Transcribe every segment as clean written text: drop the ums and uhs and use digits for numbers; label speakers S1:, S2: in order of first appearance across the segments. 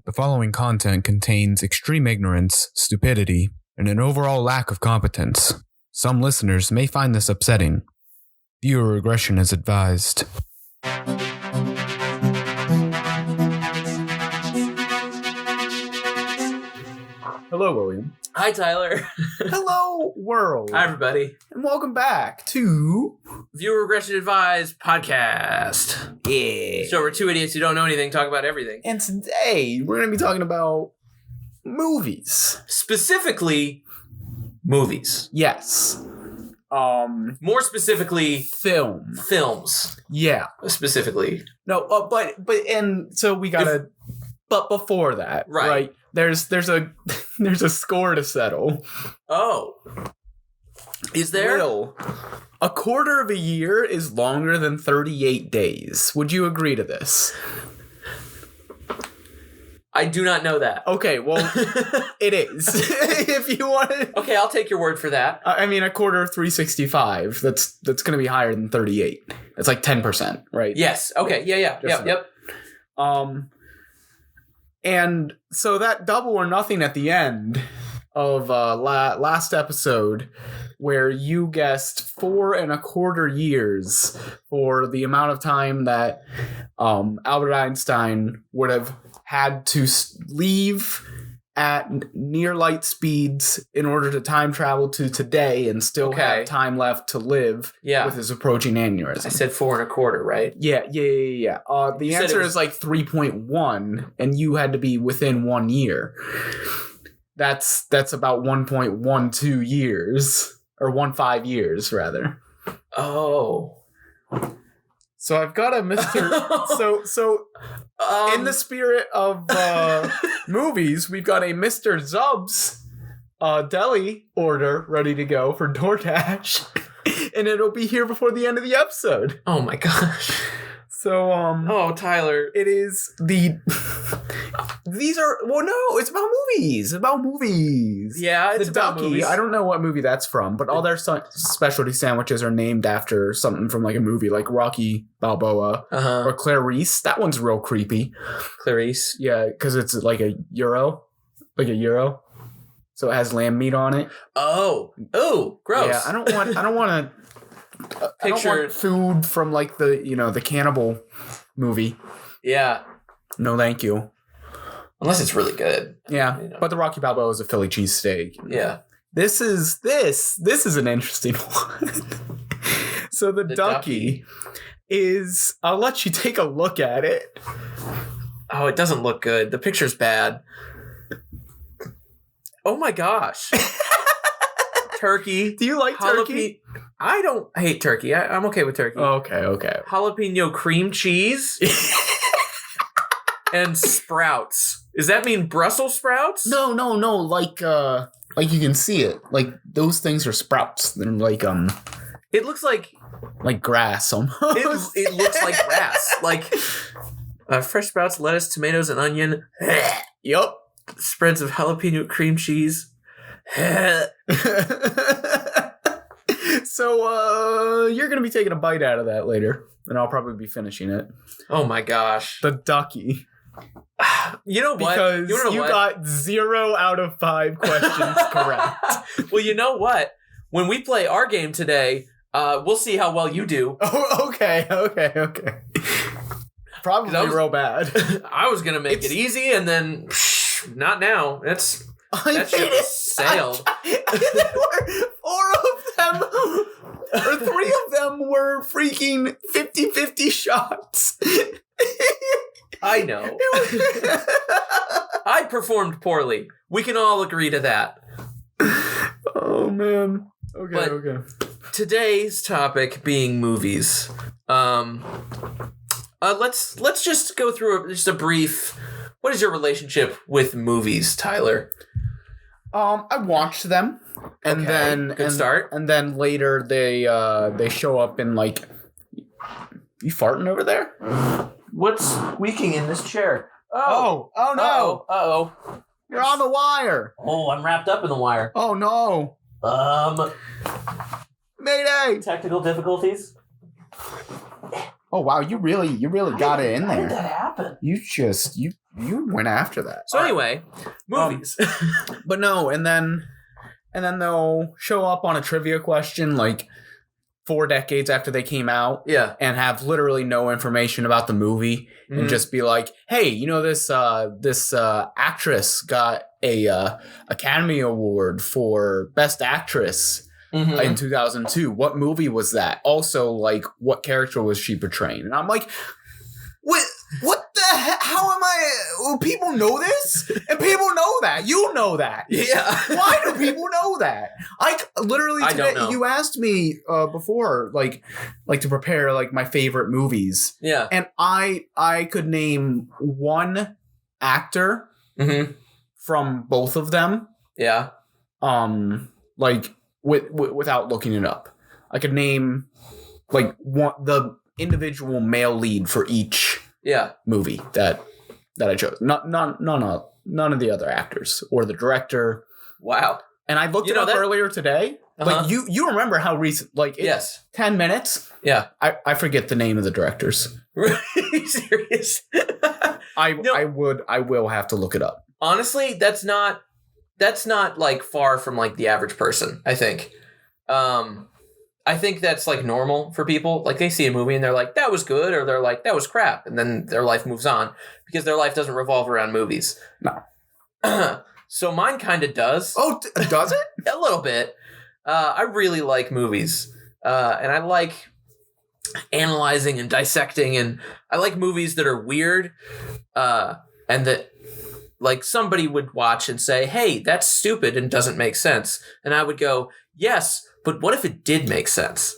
S1: The following content contains extreme ignorance, stupidity, and an overall lack of competence. Some listeners may find this upsetting. Viewer regression is advised.
S2: Hello, William.
S3: Hi, Tyler.
S2: Hello, world.
S3: Hi, everybody.
S2: And welcome back to
S3: Viewer Regression Advised podcast.
S2: Yeah.
S3: So we're two idiots who don't know anything, talk about everything.
S2: And today we're going to be talking about movies.
S3: Specifically, movies.
S2: Yes.
S3: More specifically, films.
S2: Yeah.
S3: Specifically.
S2: No, and so we gotta. But before that, right? There's a score to settle.
S3: Oh. Is there?
S2: Will, a quarter of a year is longer than 38 days. Would you agree to this?
S3: I do not know that.
S2: Okay, well, it is. If you want to...
S3: Okay, I'll take your word for that.
S2: I mean, a quarter of 365, that's going to be higher than 38. It's like 10%, right?
S3: Yes. Okay, yep.
S2: And so that double or nothing at the end of last episode, where you guessed 4.25 years for the amount of time that Albert Einstein would have had to leave at near light speeds in order to time travel to today and still have time left to live with his approaching aneurysm.
S3: I said 4.25, right?
S2: Yeah. The answer is like 3.1, and you had to be within 1 year. That's about 1.12 years, or 1.5 years, rather.
S3: Oh.
S2: So I've got a Mr. so in the spirit of movies, we've got a Mr. Zub's deli order ready to go for DoorDash, and it'll be here before the end of the episode.
S3: Oh my gosh.
S2: So
S3: oh, Tyler,
S2: it is the these are it's about movies. About movies.
S3: Yeah, it's
S2: the
S3: about
S2: Ducky.
S3: movies.
S2: I don't know what movie that's from, but all their specialty sandwiches are named after something from like a movie, like Rocky Balboa or Clarice. That one's real creepy.
S3: Clarice.
S2: Yeah, because it's like a gyro. So it has lamb meat on it.
S3: Oh, gross.
S2: Yeah, I don't want picture food from like the cannibal movie.
S3: Yeah.
S2: No, thank you.
S3: Unless it's really good.
S2: Yeah, but the Rocky Balboa is a Philly cheesesteak.
S3: Yeah.
S2: This is an interesting one. So the Ducky is, I'll let you take a look at it.
S3: Oh, it doesn't look good. The picture's bad. Oh my gosh. Turkey.
S2: Do you like turkey?
S3: I don't hate turkey. I'm okay with turkey.
S2: Okay.
S3: Jalapeno cream cheese and sprouts. Does that mean Brussels sprouts?
S2: No. Like you can see it. Like those things are sprouts. They're like
S3: It looks like
S2: grass almost.
S3: It looks like grass. Like fresh sprouts, lettuce, tomatoes, and onion.
S2: Yup.
S3: Spreads of jalapeno cream cheese.
S2: So, you're going to be taking a bite out of that later, and I'll probably be finishing it.
S3: Oh my gosh.
S2: The Ducky.
S3: You know what?
S2: Because you got 0 out of 5 questions correct.
S3: Well, you know what? When we play our game today, we'll see how well you do.
S2: Oh, okay. Probably real bad.
S3: I was going to make it easy, and then, not now. That ship sailed. Four of them,
S2: or 3 of them were freaking 50-50 shots.
S3: I know. I performed poorly. We can all agree to that.
S2: Oh, man. Okay.
S3: Today's topic being movies. Let's just go through just a brief... What is your relationship with movies, Tyler?
S2: I watched them, and then
S3: good start.
S2: And then later they show up in like. You farting over there?
S3: What's squeaking in this chair?
S2: Oh no!
S3: Uh-oh.
S2: You're on the wire.
S3: Oh, I'm wrapped up in the wire.
S2: Oh no! Mayday!
S3: Technical difficulties.
S2: Oh wow, you really got it in there.
S3: How did that happen?
S2: You You went after that.
S3: So anyway, movies.
S2: But no, and then they'll show up on a trivia question like 4 decades after they came out.
S3: Yeah.
S2: And have literally no information about the movie and just be like, hey, you know, this actress got a Academy Award for Best Actress in 2002. What movie was that? Also, like, what character was she portraying? And I'm like, what the heck? How am I? Well, people know this? And people know that. You know that.
S3: Yeah.
S2: Why do people know that? I literally today,
S3: I don't know.
S2: you asked me before, like to prepare like my favorite movies.
S3: Yeah.
S2: And I could name one actor from both of them.
S3: Yeah.
S2: Like without looking it up. I could name like the individual male lead for each movie that I chose. None of the other actors or the director.
S3: Wow.
S2: And I looked it up earlier today. Like you remember how recent? Like 10 minutes.
S3: Yeah.
S2: I forget the name of the directors.
S3: Are you serious?
S2: I will have to look it up.
S3: Honestly, that's not like far from like the average person, I think. I think that's like normal for people. Like they see a movie and they're like, that was good, or they're like, that was crap. And then their life moves on because their life doesn't revolve around movies.
S2: No.
S3: So mine kind of does.
S2: Oh, does it?
S3: A little bit. I really like movies. And I like analyzing and dissecting, and I like movies that are weird. And that like somebody would watch and say, hey, that's stupid and doesn't make sense. And I would go, yes, but what if it did make sense?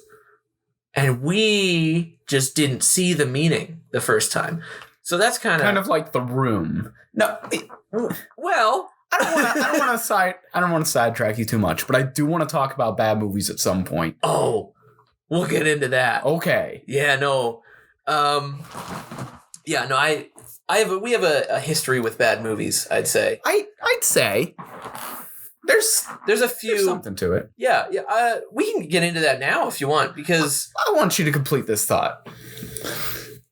S3: And we just didn't see the meaning the first time. So that's kind
S2: of like The Room. No,
S3: well,
S2: I don't want to sidetrack you too much, but I do want to talk about bad movies at some point.
S3: Oh, we'll get into that.
S2: Okay.
S3: Yeah, no. We have a history with bad movies, I'd say.
S2: I'd say there's a few. There's something to it.
S3: Yeah. We can get into that now if you want, because
S2: I want you to complete this thought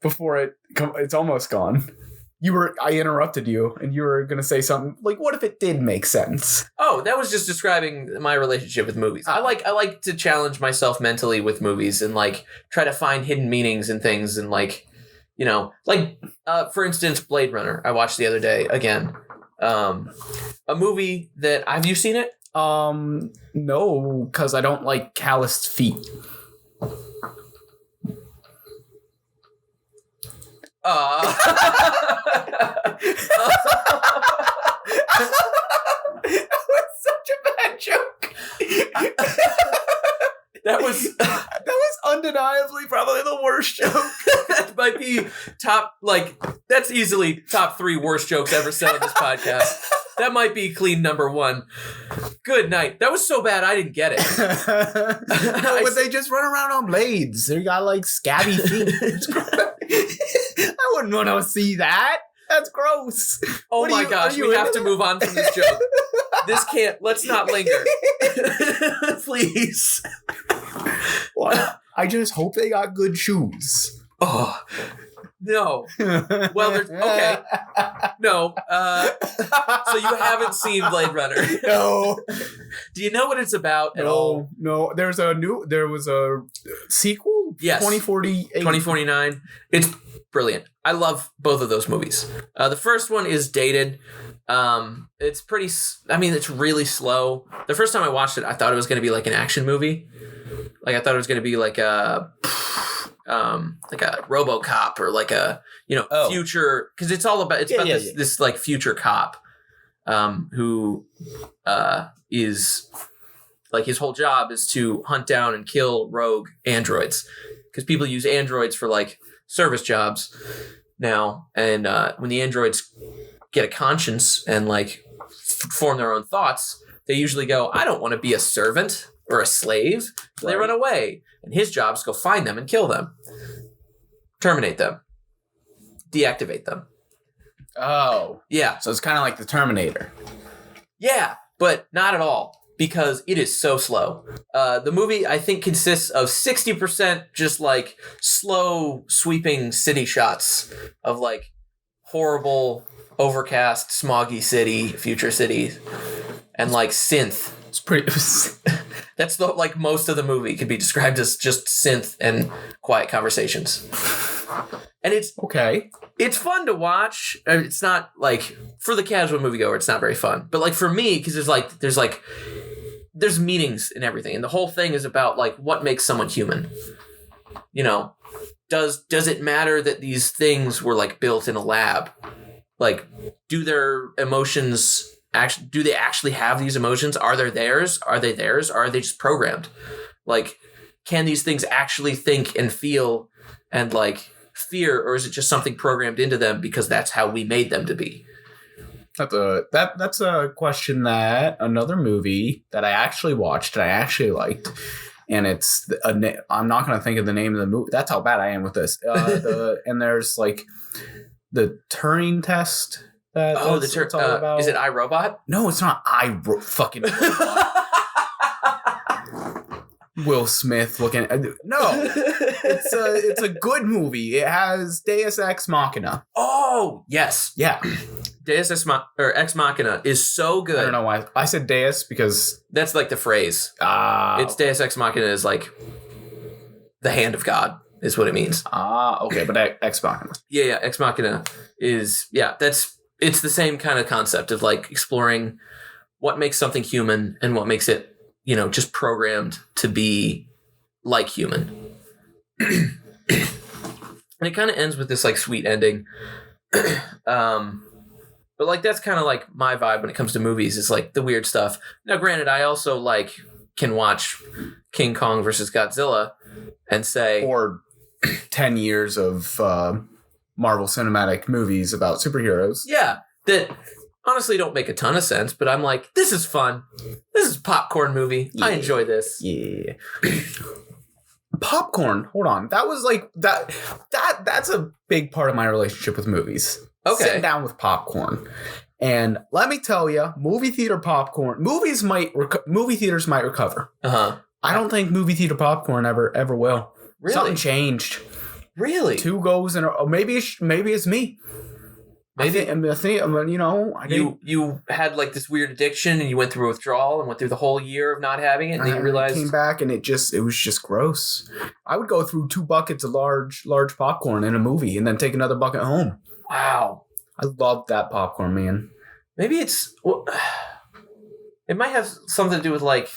S2: before it's almost gone. I interrupted you, and you were going to say something like, what if it did make sense?
S3: Oh, that was just describing my relationship with movies. I like to challenge myself mentally with movies and like try to find hidden meanings and things, and like, you know, like for instance, Blade Runner. I watched the other day again. A movie that have you seen it?
S2: No, because I don't like calloused feet.
S3: That
S2: was such a bad joke.
S3: That was
S2: undeniably probably the worst joke.
S3: That might be that's easily top 3 worst jokes ever said on this podcast. That might be clean number 1. Good night. That was so bad I didn't get it.
S2: No, but they just run around on blades. They got like scabby feet. I wouldn't want to see that. That's gross.
S3: Oh my gosh, we have to move on from this joke. Let's not linger. Please.
S2: Well, I just hope they got good shoes.
S3: Oh, no. Well, okay. No. So you haven't seen Blade Runner?
S2: No.
S3: Do you know what it's about at all?
S2: No. There was a sequel?
S3: Yes.
S2: 2049.
S3: It's brilliant. I love both of those movies. The first one is dated. It's really slow. The first time I watched it, I thought it was going to be like an action movie. Like I thought it was going to be like a RoboCop or like a, future, because it's about this like future cop who is like his whole job is to hunt down and kill rogue androids, because people use androids for like service jobs now, and when the androids get a conscience and like form their own thoughts, they usually go, I don't want to be a servant or a slave. So they run away, and his job is to go find them and kill them, terminate them, deactivate them.
S2: Oh.
S3: Yeah.
S2: So it's kind of like the Terminator.
S3: Yeah, but not at all, because it is so slow. The movie, I think, consists of 60% just like slow, sweeping city shots of like horrible overcast, smoggy city, future city, and like synth.
S2: It's pretty.
S3: That's the like most of the movie could be described as just synth and quiet conversations. And it's
S2: okay.
S3: It's fun to watch. It's not like for the casual moviegoer, it's not very fun. But like for me, because there's meanings in everything, and the whole thing is about like what makes someone human. You know, does it matter that these things were like built in a lab? Like, do their emotions actually? Do they actually have these emotions? Are they theirs? Are they theirs? Or are they just programmed? Like, can these things actually think and feel and like fear, or is it just something programmed into them because that's how we made them to be?
S2: That's a question that another movie that I actually watched and I actually liked, and I'm not going to think of the name of the movie. That's how bad I am with this. And there's like the Turing test.
S3: It's all about. Is it iRobot?
S2: No, it's not fucking Will Smith looking. No, it's a good movie. It has Deus Ex Machina.
S3: Oh yes,
S2: yeah.
S3: Deus Ex Machina is so good.
S2: I don't know why I said Deus because
S3: that's like the phrase. It's Deus Ex Machina is like the hand of God is what it means.
S2: Okay, but Ex Machina.
S3: Yeah, Ex Machina is it's the same kind of concept of like exploring what makes something human and what makes it, you know, just programmed to be like human. And it kind of ends with this like sweet ending. But like that's kind of like my vibe when it comes to movies, is like the weird stuff. Now, granted, I also like can watch King Kong versus Godzilla and say,
S2: or 10 years of Marvel Cinematic movies about superheroes.
S3: Yeah, that honestly don't make a ton of sense, but I'm like, this is fun. This is a popcorn movie. Yeah. I enjoy this.
S2: Yeah. Popcorn. Hold on. That was like that's a big part of my relationship with movies.
S3: Okay.
S2: Sitting down with popcorn. And let me tell you, movie theater popcorn, movie theaters might recover.
S3: Uh-huh.
S2: I don't think movie theater popcorn ever will.
S3: Really?
S2: Something changed.
S3: Really?
S2: 2 goes in a row. Maybe it's me. Maybe I think you know,
S3: you had like this weird addiction and you went through a withdrawal and went through the whole year of not having it, and then you realized
S2: I came back and it was just gross. I would go through 2 buckets of large popcorn in a movie and then take another bucket home.
S3: Wow.
S2: I love that popcorn, man.
S3: Maybe it might have something to do with like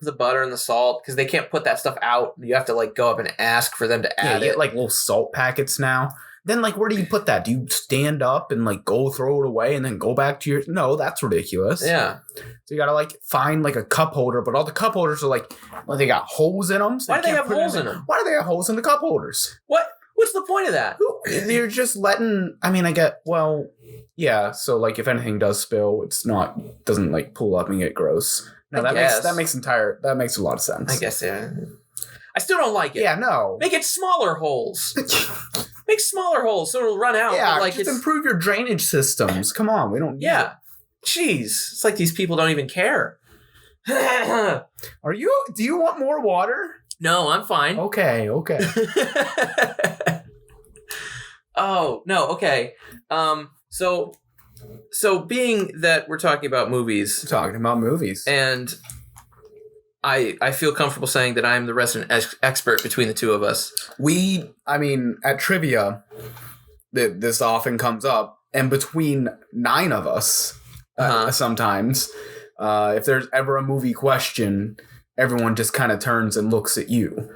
S3: the butter and the salt, because they can't put that stuff out. You have to like go up and ask for them to add
S2: you get like little salt packets now. Then like where do you put that? Do you stand up and like go throw it away and then go back to your... No, that's ridiculous.
S3: Yeah.
S2: So you gotta like find like a cup holder, but all the cup holders are like, well, they got holes in them. So
S3: why do they have holes in them?
S2: Why do they have holes in the cup holders?
S3: What's the point of that?
S2: They're just letting... I mean, yeah, so like if anything does spill, doesn't like pull up and get gross. No, that makes a lot of sense.
S3: I guess, yeah. I still don't like it.
S2: Yeah, no.
S3: Make it smaller holes. Make smaller holes so it'll run out.
S2: Yeah, like just improve your drainage systems. Come on, we don't need it.
S3: Jeez, it's like these people don't even care.
S2: Do you want more water?
S3: No, I'm fine.
S2: Okay.
S3: Oh, no, okay. So being that we're talking about movies. And I feel comfortable saying that I'm the resident expert between the two of us.
S2: At trivia, this often comes up, and between 9 of us, sometimes, if there's ever a movie question, everyone just kind of turns and looks at you.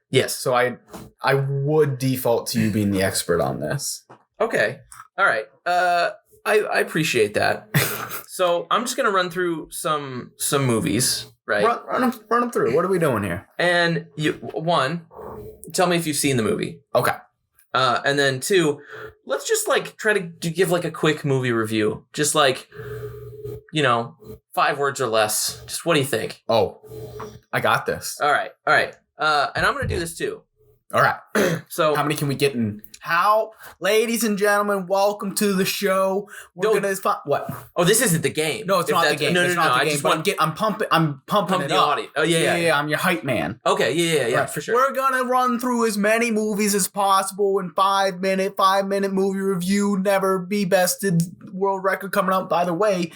S3: Yes.
S2: So I would default to you being the expert on this.
S3: Okay. All right. I appreciate that. So I'm just gonna run through some movies, right?
S2: Run them through. What are we doing here?
S3: And one, tell me if you've seen the movie.
S2: Okay.
S3: And then 2, let's just like try to give like a quick movie review. Just like, 5 words or less. Just what do you think?
S2: Oh, I got this.
S3: All right. And I'm gonna do this too.
S2: All right.
S3: So
S2: how many can we get in Ladies and gentlemen, welcome to the show. We're gonna what?
S3: Oh, this isn't the game.
S2: No, it's not the game.
S3: No.
S2: I just want to I'm pumping it
S3: the
S2: up.
S3: audio. Oh yeah.
S2: I'm your hype man.
S3: Okay, yeah,
S2: right.
S3: for sure.
S2: We're gonna run through as many movies as possible in 5-minute movie review. Never be bested. World record coming up. By the way,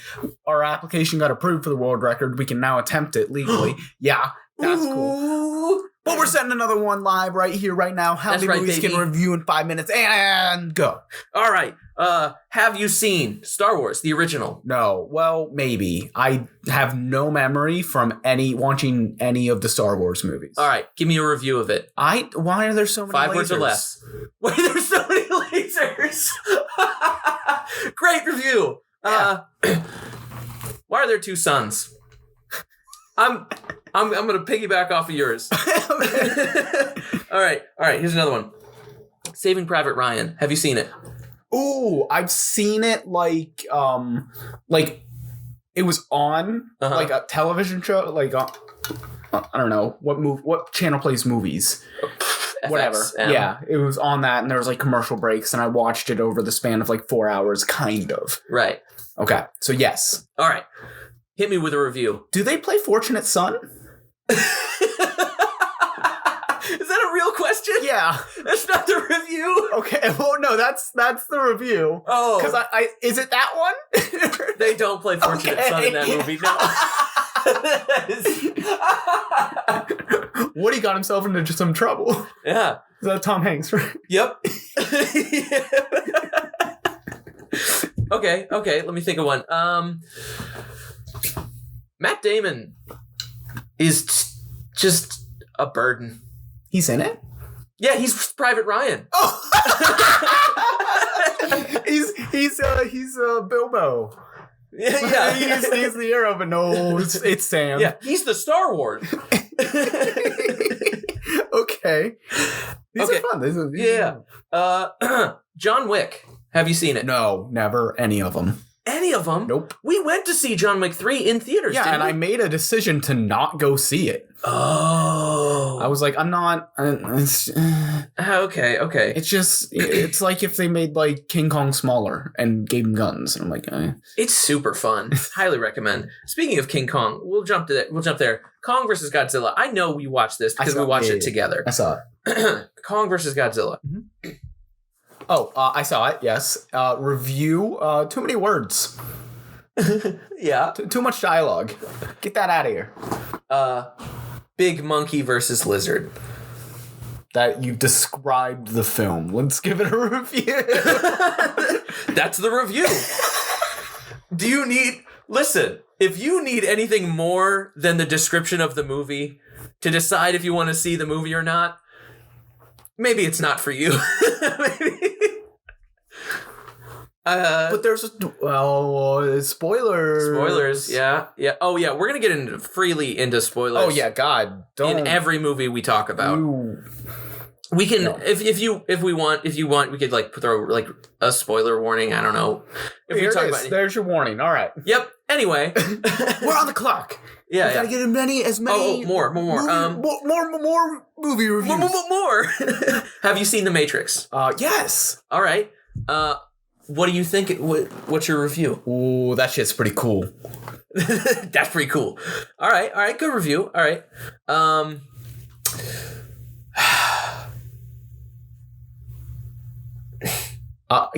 S2: our application got approved for the world record. We can now attempt it legally. Yeah, that's cool. But we're setting another one live right here, right now. How many movies can review in 5 minutes? And go.
S3: All right. Have you seen Star Wars, the original?
S2: No. Well, maybe. I have no memory from watching any of the Star Wars movies.
S3: All right. Give me a review of it.
S2: Why are there so many
S3: 5
S2: lasers?
S3: words or less. Why are there so many lasers? Great review. Yeah. Why are there 2 suns? I'm gonna piggyback off of yours. All right. Here's another one. Saving Private Ryan. Have you seen it?
S2: Ooh, I've seen it like it was on like a television show. Like I don't know what channel plays movies. FX, whatever. Yeah, it was on that, and there was like commercial breaks, and I watched it over the span of like 4 hours, kind of.
S3: Right.
S2: Okay. So yes.
S3: All right. Hit me with a review.
S2: Do they play Fortunate Son?
S3: Is that a real question?
S2: Yeah.
S3: That's not the review?
S2: Okay. Well, no, that's the review.
S3: Oh.
S2: Because I is it that one?
S3: They don't play Fortunate Son in that movie,
S2: no. Woody got himself into some trouble.
S3: Yeah.
S2: Is that Tom Hanks, right?
S3: Yep. Okay, let me think of one. Matt Damon is just a burden.
S2: He's in it?
S3: Yeah, he's Private Ryan.
S2: Oh. he's Bilbo.
S3: Yeah.
S2: he's the hero, but no, it's Sam.
S3: Yeah, he's the Star Wars.
S2: Okay. These are fun.
S3: Yeah. John Wick. Have you seen it?
S2: No, never. Any of them.
S3: Any of them?
S2: Nope.
S3: We went to see John Wick 3 in theaters,
S2: yeah, and I made a decision to not go see it.
S3: Oh.
S2: I was like, I'm not...
S3: Okay.
S2: It's just... It's like if they made, like, King Kong smaller and gave him guns. And I'm like...
S3: It's super fun. Highly recommend. Speaking of King Kong, we'll jump there. Kong versus Godzilla. I know we watched this because we watched it together.
S2: I saw
S3: it. Kong versus Godzilla.
S2: Mm-hmm. Oh, I saw it, yes. Review, too many words.
S3: Yeah.
S2: Too much dialogue. Get that out of here.
S3: Big monkey versus lizard.
S2: That you described the film. Let's give it a review.
S3: That's the review. Do you need... Listen, if you need anything more than the description of the movie to decide if you want to see the movie or not, maybe it's not for you. Maybe.
S2: But there's spoilers.
S3: Spoilers, yeah. Oh yeah, we're gonna get freely into spoilers.
S2: Oh yeah, God, don't.
S3: In every movie we talk about. We can, if you want, we could like throw like a spoiler warning. I don't know. If
S2: Here
S3: we talk
S2: it is.
S3: about
S2: There's your warning. All right.
S3: Yep. Anyway,
S2: we're on the clock.
S3: Yeah,
S2: we gotta get as many.
S3: More.
S2: More movie reviews.
S3: More. Have you seen The Matrix?
S2: Yes.
S3: All right. What do you think? What's your review?
S2: Ooh, that shit's pretty cool.
S3: That's pretty cool. All right. Good review. All right.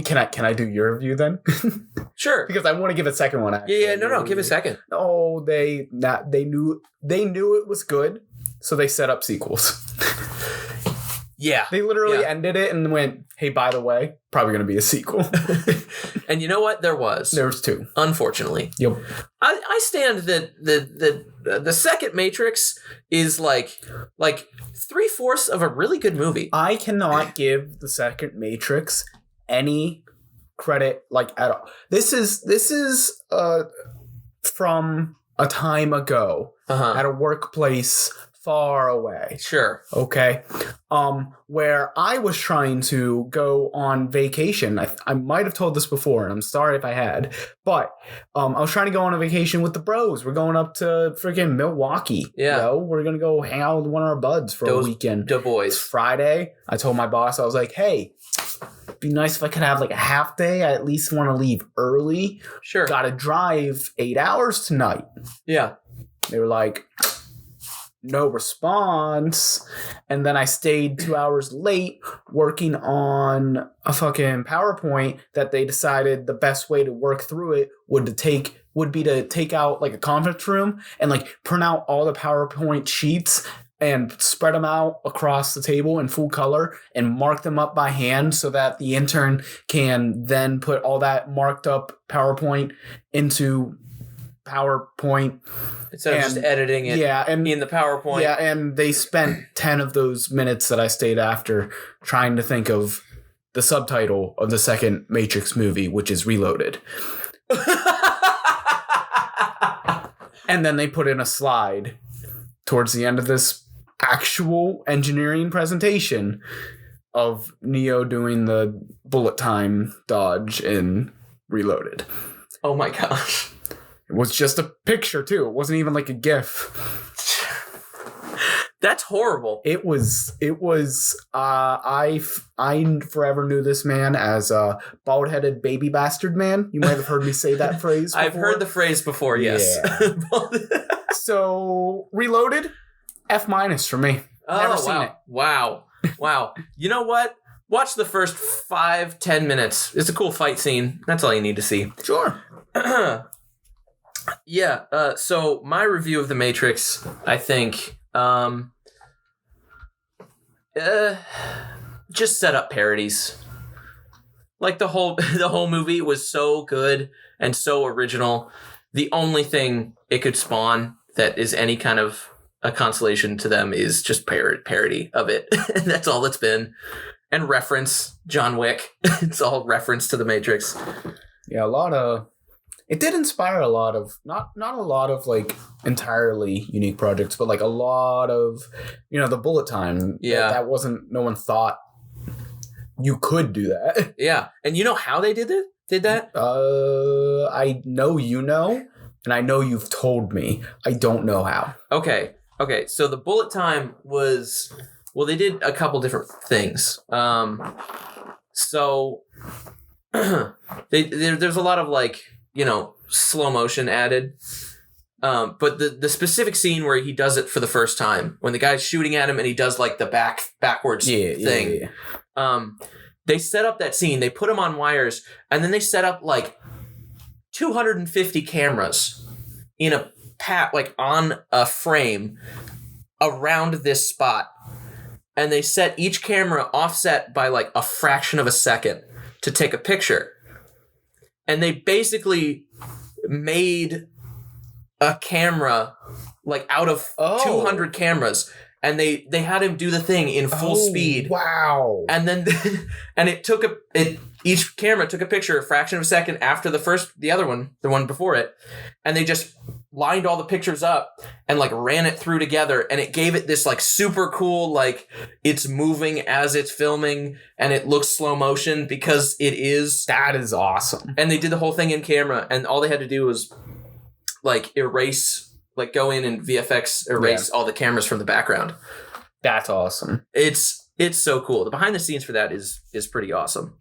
S2: Can I do your review then?
S3: Sure.
S2: Because I want to give a second one. Actually.
S3: Yeah. No. Give a second.
S2: Oh, they knew it was good, so they set up sequels.
S3: Yeah.
S2: They literally ended it and went, hey, by the way, probably going to be a sequel.
S3: And you know what? There was
S2: 2.
S3: Unfortunately.
S2: Yep.
S3: I stand that the second Matrix is like 3/4 of a really good movie.
S2: I cannot give the second Matrix any credit at all. This is from a time ago at a workplace far away.
S3: Sure.
S2: Okay. Where I was trying to go on vacation. I might have told this before, and I'm sorry if I had, but I was trying to go on a vacation with the bros. We're going up to freaking Milwaukee.
S3: Yeah.
S2: We're going to go hang out with one of our buds for a weekend.
S3: The boys.
S2: It's Friday. I told my boss, I was like, hey, be nice if I could have like a half day. I at least want to leave early.
S3: Sure.
S2: Got to drive 8 hours tonight.
S3: Yeah.
S2: They were like, no response. And then I stayed 2 hours late working on a fucking PowerPoint that they decided the best way to work through it would be to take out like a conference room and like print out all the PowerPoint sheets and spread them out across the table in full color and mark them up by hand so that the intern can then put all that marked up PowerPoint into PowerPoint.
S3: Instead of just editing it in the PowerPoint.
S2: Yeah, and they spent 10 of those minutes that I stayed after trying to think of the subtitle of the second Matrix movie, which is Reloaded. And then they put in a slide towards the end of this actual engineering presentation of Neo doing the bullet time dodge in Reloaded.
S3: Oh my gosh.
S2: It was just a picture too. It wasn't even like a GIF.
S3: That's horrible.
S2: It was I forever knew this man as a bald-headed baby bastard man. You might have heard me say that phrase before.
S3: I've heard the phrase before, yes.
S2: Yeah. So, Reloaded, F- for me. Never seen it.
S3: Wow. You know what? Watch the first 5-10 minutes. It's a cool fight scene. That's all you need to see.
S2: Sure.
S3: Yeah. So my review of The Matrix, I think, just set up parodies. Like the whole movie was so good and so original. The only thing it could spawn that is any kind of a consolation to them is just parody of it. And that's all it's been. And reference John Wick. It's all reference to The Matrix.
S2: Yeah, it did inspire a lot of, not a lot of like entirely unique projects, but like a lot of, the bullet time.
S3: Yeah.
S2: That wasn't, no one thought you could do that.
S3: Yeah. And you know how they did that?
S2: I know and I know you've told me. I don't know how.
S3: Okay. So the bullet time was, they did a couple different things. So there's a lot of like, slow motion added. But the specific scene where he does it for the first time, when the guy's shooting at him and he does like the backwards thing. Yeah. They set up that scene, they put him on wires, and then they set up like 250 cameras in a on a frame around this spot. And they set each camera offset by like a fraction of a second to take a picture. And they basically made a camera like out of 200 cameras. And they had him do the thing in full speed.
S2: Wow.
S3: And then each camera took a picture a fraction of a second after the other one, the one before it. And they just lined all the pictures up and like ran it through together, and it gave it this like super cool, like it's moving as it's filming and it looks slow motion because it is.
S2: That is awesome.
S3: And they did the whole thing in camera, and all they had to do was like go in and VFX erase all the cameras from the background.
S2: That's awesome.
S3: It's so cool. The behind the scenes for that is pretty awesome.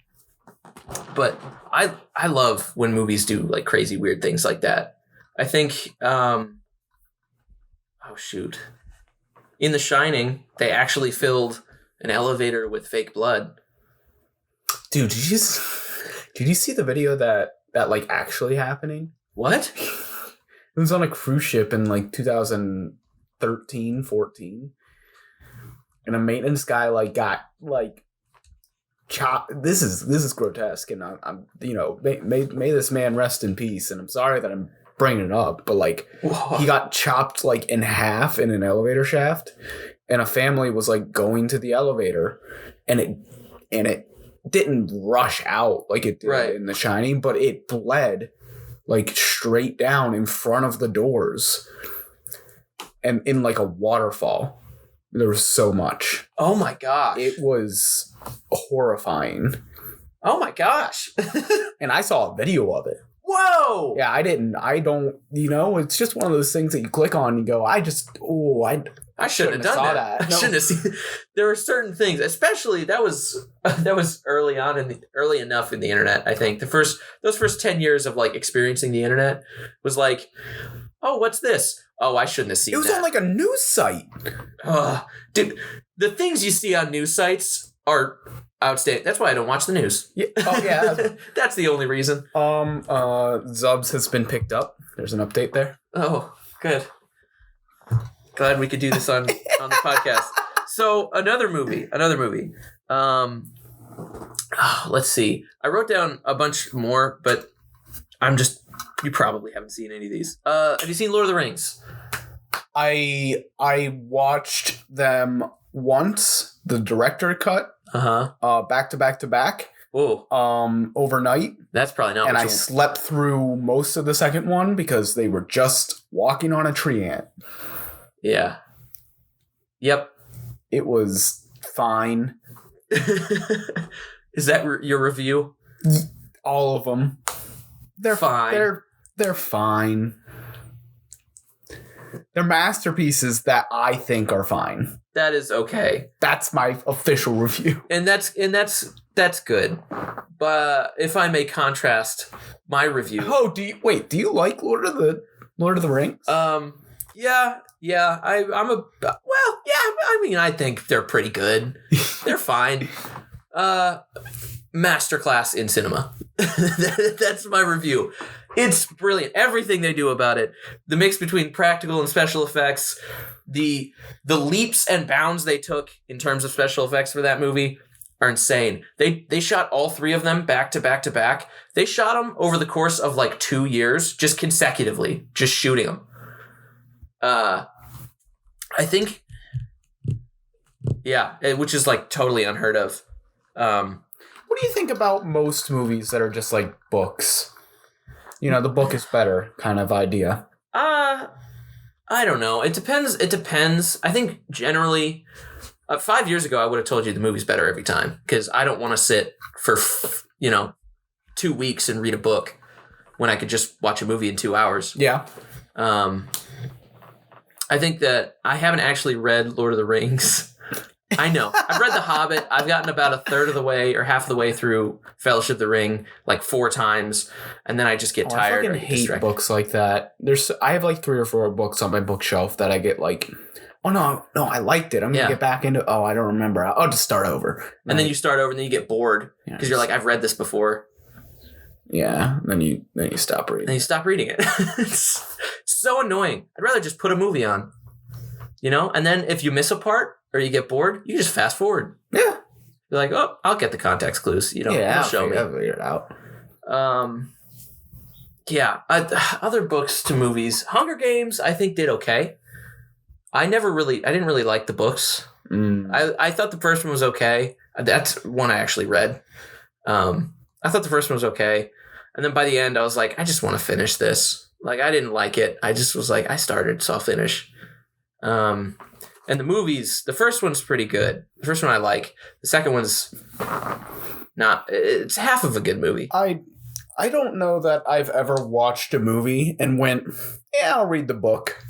S3: But I love when movies do like crazy weird things like that. I think, in The Shining, they actually filled an elevator with fake blood.
S2: Dude, did you see the video that like actually happening?
S3: What?
S2: It was on a cruise ship in like 2013, 14. And a maintenance guy like got like chopped. This is grotesque, and I'm may this man rest in peace. And I'm sorry that I'm bringing it up, but like he got chopped like in half in an elevator shaft, and a family was like going to the elevator, and it didn't rush out like it did in The Shining, but it bled like straight down in front of the doors, and in like a waterfall. There was so much.
S3: Oh my gosh.
S2: It was horrifying.
S3: Oh my gosh.
S2: And I saw a video of it.
S3: Whoa!
S2: Yeah, I don't, it's just one of those things that you click on and you go, I shouldn't have done that.
S3: I shouldn't have seen. There were certain things, especially that was early enough in the internet. I think those first 10 years of like experiencing the internet was like, oh, what's this? Oh, I shouldn't have seen.
S2: It was
S3: that.
S2: on like a news site.
S3: Dude, the things you see on news sites are outstanding. That's why I don't watch the news.
S2: Yeah. Oh yeah,
S3: that's the only reason.
S2: Zubs has been picked up. There's an update there.
S3: Oh, good. Glad we could do this on the podcast. So another movie. Let's see. I wrote down a bunch more, but you probably haven't seen any of these. Have you seen Lord of the Rings?
S2: I watched them once, the director cut. Back to back.
S3: Whoa.
S2: Overnight.
S3: That's probably not.
S2: And I slept through most of the second one because they were just walking on a tree ant.
S3: Yeah. Yep.
S2: It was fine.
S3: Is that your review?
S2: All of them. They're
S3: fine.
S2: They're fine. They're masterpieces that I think are fine.
S3: That is okay.
S2: That's my official review.
S3: And that's good. But if I may contrast my review.
S2: Oh, do you like Lord of the Rings?
S3: Yeah. I think they're pretty good. They're fine. Masterclass in cinema. That's my review. It's brilliant. Everything they do about it. The mix between practical and special effects, the leaps and bounds they took in terms of special effects for that movie are insane. They shot all three of them back to back to back. They shot them over the course of like 2 years, just consecutively, just shooting them. I think, yeah, which is like totally unheard of.
S2: What do you think about most movies that are just like books? The book is better kind of idea.
S3: I don't know. It depends. I think generally, 5 years ago, I would have told you the movie's better every time because I don't want to sit for 2 weeks and read a book when I could just watch a movie in 2 hours.
S2: Yeah.
S3: I think that I haven't actually read Lord of the Rings. I know. I've read The Hobbit. I've gotten about a third of the way or half of the way through Fellowship of the Ring like 4 times, and then I just get tired.
S2: I fucking hate books like that. I have like 3 or 4 books on my bookshelf that I get like, oh no, I liked it. I'm gonna get back into. Oh, I don't remember. I'll just start over.
S3: And then you start over, and then you get bored because you're like, I've read this before.
S2: Yeah. Then you stop reading.
S3: Then you stop reading it. It's so annoying. I'd rather just put a movie on, and then if you miss a part or you get bored, you just fast forward.
S2: Yeah.
S3: You're like, oh, I'll get the context clues. It'll show me.
S2: I'll figure it out.
S3: Yeah. Other books to movies. Hunger Games, I think did okay. I didn't really like the books. I thought the first one was okay. That's one I actually read. I thought the first one was okay. And then by the end, I was like, I just want to finish this. Like, I didn't like it. I just was like, I started, so I'll finish. And the movies, the first one's pretty good. The first one I like. The second one's not. It's half of a good movie.
S2: I don't know that I've ever watched a movie and went, yeah, I'll read the book.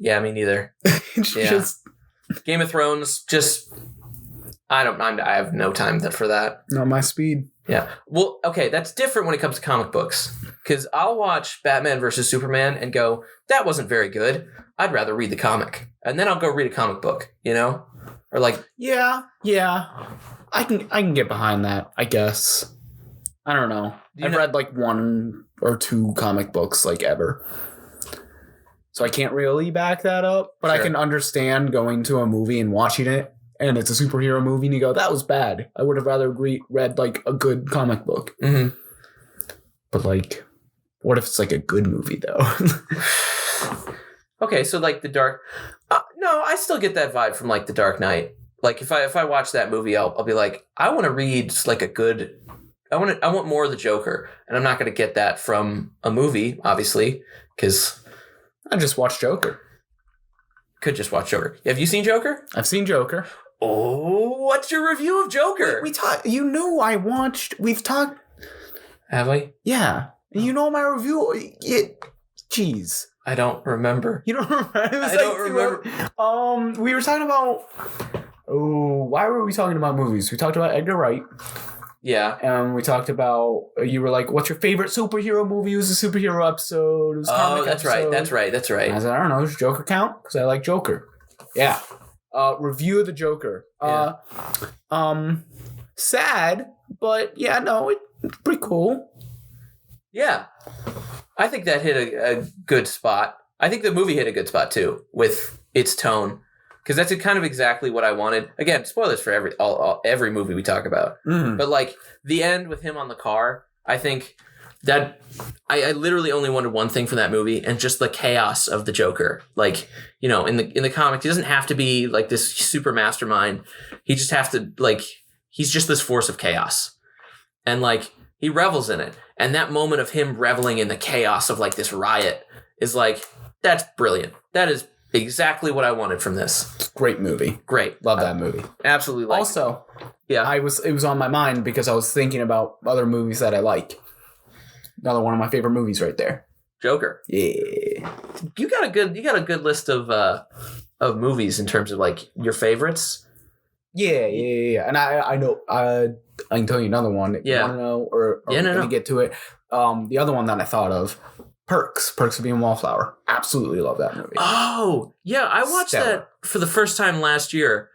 S3: Yeah, me neither.
S2: Just
S3: Game of Thrones, I have no time for that.
S2: Not my speed.
S3: Yeah. Well, okay, that's different when it comes to comic books. Because I'll watch Batman versus Superman and go, that wasn't very good. I'd rather read the comic. And then I'll go read a comic book, Or like...
S2: Yeah. I can get behind that, I guess. I don't know. I've read like 1 or 2 comic books like ever. So I can't really back that up. But sure. I can understand going to a movie and watching it. And it's a superhero movie and you go, that was bad. I would have rather read like a good comic book.
S3: Mm-hmm.
S2: But like, what if it's like a good movie though?
S3: Okay, so like The Dark... no, I still get that vibe from like The Dark Knight. Like if I watch that movie, I'll be like, I want to read like a good... I want more of the Joker. And I'm not going to get that from a movie, obviously, because...
S2: I just watched Joker.
S3: Could just watch Joker. Have you seen Joker?
S2: I've seen Joker.
S3: Oh, what's your review of Joker?
S2: We talked. You know, we've talked.
S3: Have we?
S2: Yeah. You know my review? Jeez.
S3: I don't remember.
S2: You don't remember?
S3: I don't remember.
S2: We were talking about... Oh, why were we talking about movies? We talked about Edgar Wright.
S3: Yeah.
S2: And we talked about... You were like, what's your favorite superhero movie? It was a superhero episode. It was a comic
S3: that's
S2: episode.
S3: right. That's right.
S2: And I said, I don't know. Does Joker count? Because I like Joker. Yeah. Review of the Joker.
S3: Yeah.
S2: Sad, but yeah, no, it's pretty cool.
S3: Yeah. I think that hit a good spot. I think the movie hit a good spot too with its tone, because that's kind of exactly what I wanted. Again, spoilers for every movie we talk about, but like the end with him on the car, I think that I literally only wanted one thing from that movie, and just the chaos of the Joker. Like, you know, in the comics, he doesn't have to be like this super mastermind. He just has to he's just this force of chaos, and like he revels in it. And that moment of him reveling in the chaos of like this riot is like, that's brilliant. That is exactly what I wanted from this.
S2: Great movie.
S3: Great.
S2: Love that movie.
S3: Absolutely.
S2: Also,
S3: yeah,
S2: it was on my mind because I was thinking about other movies that I like. Another one of my favorite movies right there.
S3: Joker.
S2: Yeah.
S3: You got a good list of movies in terms of like your favorites.
S2: Yeah. And I know I can tell you another one.
S3: Yeah.
S2: You want to know, or gonna get to it. The other one that I thought of, Perks of Being a Wallflower. Absolutely love that movie.
S3: Oh yeah, I watched that for the first time last year,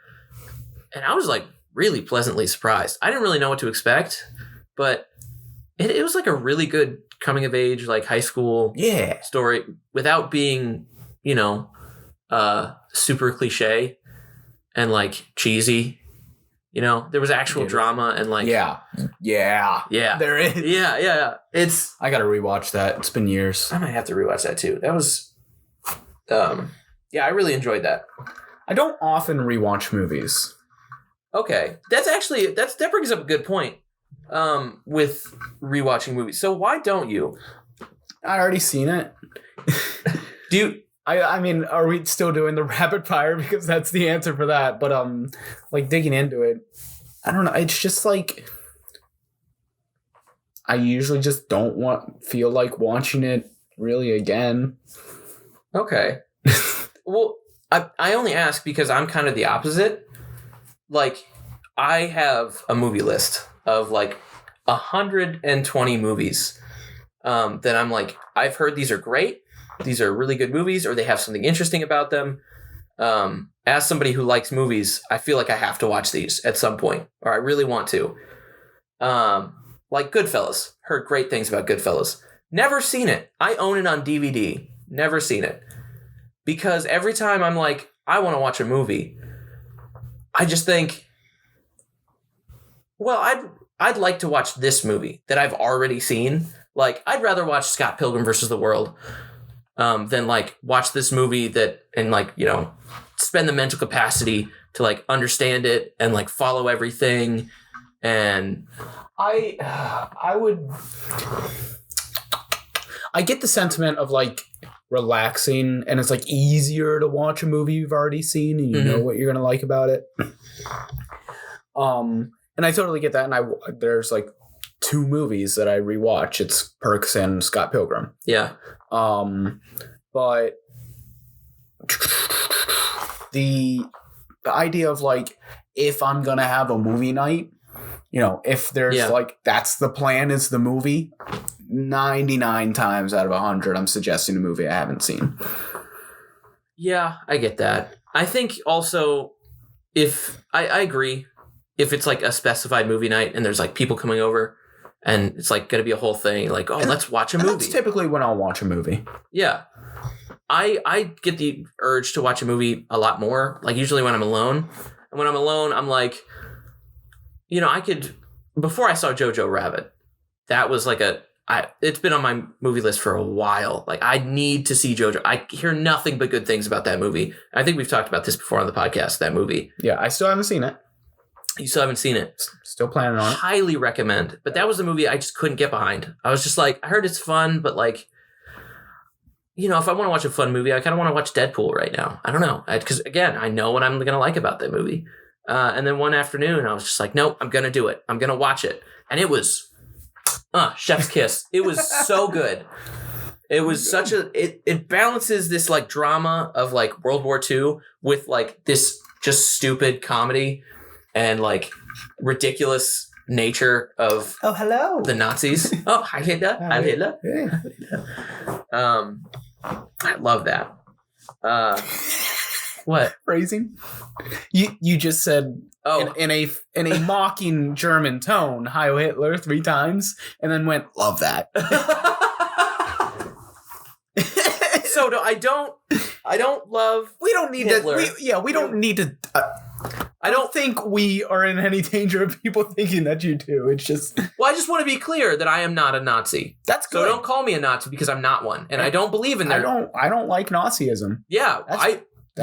S3: and I was like really pleasantly surprised. I didn't really know what to expect, but it was like a really good coming of age, like high school story without being, you know, super cliche and like cheesy. You know, there was actual drama and like
S2: yeah, there is.
S3: Yeah.
S2: I gotta rewatch that. It's been years.
S3: I might have to rewatch that too. That was, I really enjoyed that.
S2: I don't often rewatch movies.
S3: Okay, that brings up a good point. With rewatching movies, so why don't you?
S2: I already seen it.
S3: Do you?
S2: I mean, are we still doing the rapid fire? Because that's the answer for that. But like digging into it, I don't know. It's just like I usually just don't feel like watching it really again.
S3: Okay. Well, I only ask because I'm kind of the opposite. Like, I have a movie list of like 120 movies that I'm like, I've heard these are great. These are really good movies, or they have something interesting about them. As somebody who likes movies, I feel like I have to watch these at some point, or I really want to. Like Goodfellas. Heard great things about Goodfellas. Never seen it. I own it on DVD. Never seen it. Because every time I'm like, I want to watch a movie, I just think, well, I'd like to watch this movie that I've already seen. Like, I'd rather watch Scott Pilgrim versus the World than like watch this movie and like, you know, spend the mental capacity to like understand it and like follow everything. And
S2: I get the sentiment of like relaxing, and it's like easier to watch a movie you've already seen and you know what you're gonna like about it. And I totally get that. And there's like 2 movies that I rewatch. It's Perks and Scott Pilgrim.
S3: Yeah.
S2: But the idea of like, if I'm gonna have a movie night, you know, if there's like, that's the plan, is the movie, 99 times out of 100, I'm suggesting a movie I haven't seen.
S3: Yeah, I get that. I think also, if I agree, if it's like a specified movie night and there's like people coming over and it's like going to be a whole thing, like, oh, let's watch a movie.
S2: That's typically when I'll watch a movie.
S3: Yeah. I get the urge to watch a movie a lot more, like usually when I'm alone. And when I'm alone, I'm like, you know, before I saw Jojo Rabbit, that was like it's been on my movie list for a while. Like, I need to see Jojo. I hear nothing but good things about that movie. I think we've talked about this before on the podcast, that movie.
S2: Yeah, I still haven't seen it.
S3: You still haven't seen it?
S2: Still planning on it.
S3: Highly recommend. But that was the movie I just couldn't get behind. I was just like, I heard it's fun, but like, you know, if I want to watch a fun movie, I kind of want to watch Deadpool right now. I don't know. Because again, I know what I'm going to like about that movie. And then one afternoon, I was just like, nope, I'm going to do it. I'm going to watch it. And it was Chef's kiss. It was so good. It was such a it balances this like drama of like World War II with like this just stupid comedy and like ridiculous nature of
S2: hello
S3: the Nazis. Oh, hi Hitler. Hi Hitler. I love that. What
S2: phrasing? You just said in a mocking German tone, Heil Hitler 3 times, and then went love that.
S3: So I don't love.
S2: We don't need
S3: Hitler.
S2: we don't need to. I don't think we are in any danger of people thinking that you do. It's just.
S3: Well, I just want to be clear that I am not a Nazi.
S2: That's good.
S3: So don't call me a Nazi because I'm not one, and I don't believe in that.
S2: I don't like Nazism.
S3: Yeah,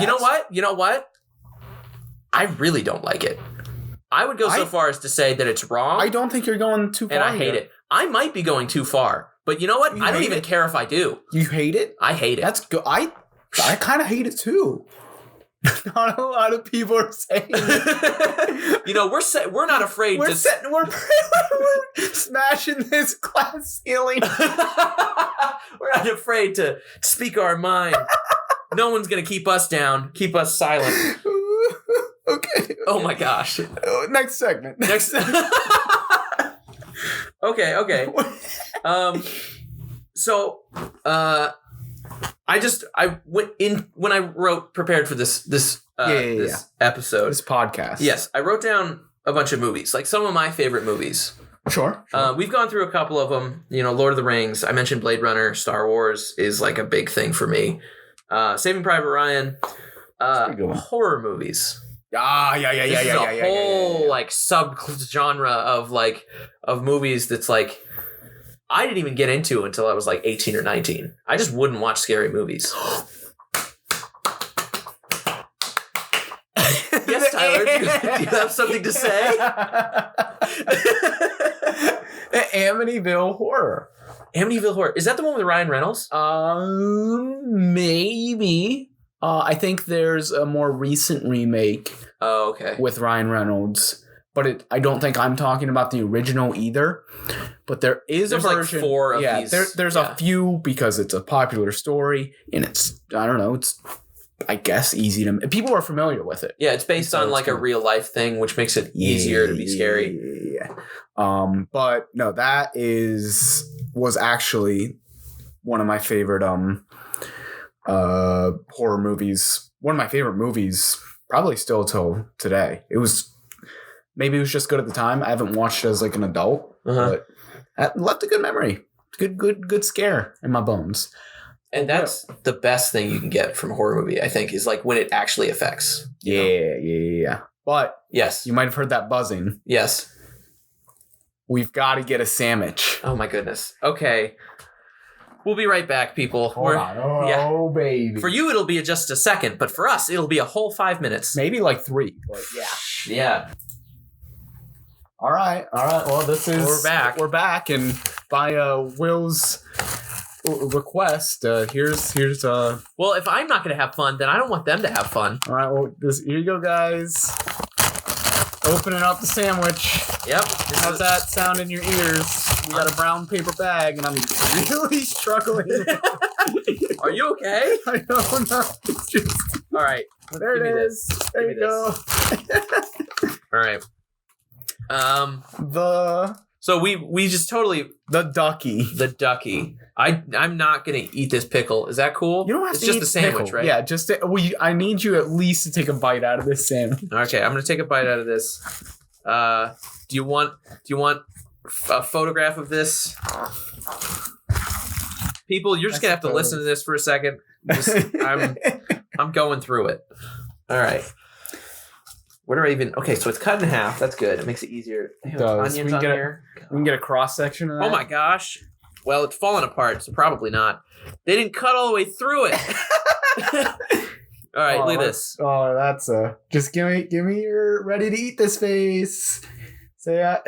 S3: You know what? I really don't like it. I would go so far as to say that it's wrong.
S2: I don't think you're going too far.
S3: And I hate it. I might be going too far. But you know what? I don't even care if I do.
S2: You hate it?
S3: I hate it.
S2: That's good. I kind of hate it too. Not a lot of people are saying it.
S3: You know, we're not afraid
S2: we're smashing this glass ceiling.
S3: We're not afraid to speak our mind. No one's going to keep us down, keep us silent.
S2: Okay.
S3: Oh my gosh.
S2: Next segment.
S3: Okay. So, I went in when I prepared for this episode,
S2: this podcast.
S3: Yes, I wrote down a bunch of movies, like some of my favorite movies.
S2: Sure.
S3: We've gone through a couple of them. You know, Lord of the Rings. I mentioned Blade Runner. Star Wars is like a big thing for me. Saving Private Ryan. Horror movies.
S2: Yeah.
S3: This is a whole like sub genre of movies that's like I didn't even get into until I was like 18 or 19. I just wouldn't watch scary movies. Yes, Tyler, do you have something to say?
S2: Amityville Horror.
S3: Amityville Horror. Is that the one with Ryan Reynolds?
S2: Maybe. I think there's a more recent remake.
S3: Oh, okay.
S2: With Ryan Reynolds. But I don't think I'm talking about the original either. But there's a version.
S3: Like 4 of these.
S2: There's a few because it's a popular story. And it's, I don't know, it's, I guess, easy to... People are familiar with it.
S3: Yeah, it's based on like a real life thing, which makes it easier to be scary.
S2: Yeah. But no, that was actually one of my favorite horror movies. One of my favorite movies, probably still till today. Maybe it was just good at the time. I haven't watched it as like an adult, but it left a good memory. Good scare in my bones.
S3: And that's the best thing you can get from a horror movie, I think, is like when it actually affects.
S2: Yeah. But
S3: yes,
S2: you might have heard that buzzing.
S3: Yes.
S2: We've got to get a sandwich.
S3: Oh my goodness. Okay. We'll be right back, people.
S2: Hold on. Oh, baby.
S3: For you, it'll be just a second, but for us, it'll be a whole 5 minutes.
S2: Maybe like 3. But
S3: yeah.
S2: All right. Well,
S3: we're back,
S2: and by Will's request, here's
S3: Well, if I'm not going to have fun, then I don't want them to have fun.
S2: All right. Well, here you go, guys. Opening up the sandwich.
S3: Yep.
S2: How's that sound in your ears? We got a brown paper bag, and I'm really struggling.
S3: Are you okay?
S2: I don't know.
S3: All right.
S2: There it is. There you go.
S3: All right. So we just totally
S2: the ducky.
S3: I'm not gonna eat this pickle. Is that cool?
S2: You don't have
S3: it's
S2: to
S3: just
S2: eat
S3: a sandwich,
S2: pickle.
S3: right?
S2: Yeah, I need you at least to take a bite out of this sandwich.
S3: Okay, I'm gonna take a bite out of this. Do you want a photograph of this? People, you're just gonna have to listen to this for a second. I'm going through it. All right. What do I even... Okay, so it's cut in half. That's good. It makes it easier. Onions on here.
S2: We can get a cross-section of that.
S3: Oh my gosh. Well, it's falling apart, so probably not. They didn't cut all the way through it. All right, look at this.
S2: Oh, that's just give me your ready to eat this face. Say
S3: I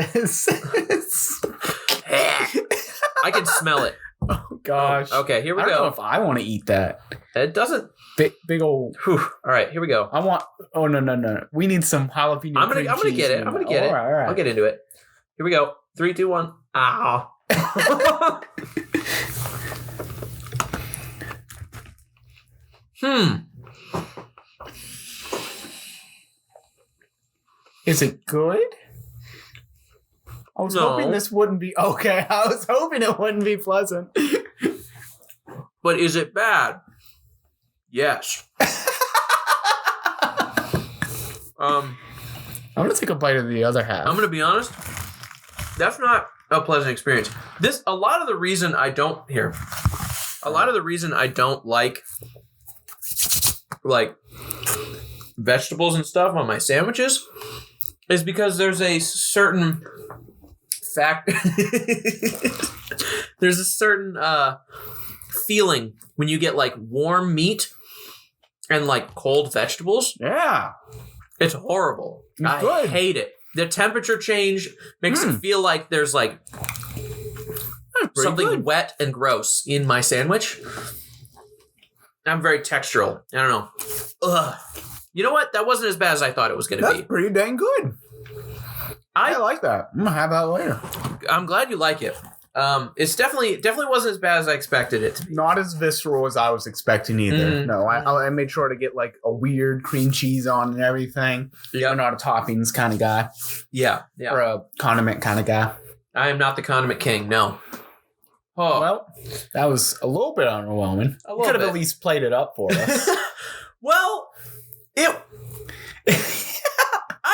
S3: can smell it.
S2: Oh gosh.
S3: Okay, here we go.
S2: I don't know if I want to eat that.
S3: It doesn't.
S2: Big old.
S3: Whew. All right, here we go.
S2: I want. Oh no. We need some jalapeno.
S3: I'm gonna get it. I'm gonna get it.
S2: All right.
S3: I'll get into it. Here we go. 3, 2, 1. Ow.
S2: Is it good? I was hoping this wouldn't be okay. I was hoping it wouldn't be pleasant.
S3: But is it bad? Yes.
S2: I'm gonna take a bite of the other half.
S3: I'm gonna be honest. That's not a pleasant experience. A lot of the reason I don't like vegetables and stuff on my sandwiches is because there's a certain there's a certain feeling when you get like warm meat and like cold vegetables.
S2: Yeah.
S3: It's horrible.
S2: It's good.
S3: I hate it. The temperature change makes it feel like there's like something wet and gross in my sandwich. I'm very textural. I don't know. Ugh. You know what? That wasn't as bad as I thought it was going to be.
S2: That's pretty dang good. I like that. I'm going to have that later.
S3: I'm glad you like it. It's definitely wasn't as bad as I expected it to be.
S2: Not as visceral as I was expecting either. No, I made sure to get like a weird cream cheese on and everything.
S3: Yeah.
S2: I'm not a toppings kind of guy.
S3: Yeah.
S2: Or a condiment kind of guy.
S3: I am not the condiment king, no. Oh.
S2: Well, that was a little bit underwhelming. You could have at least played it up for us.
S3: Well, I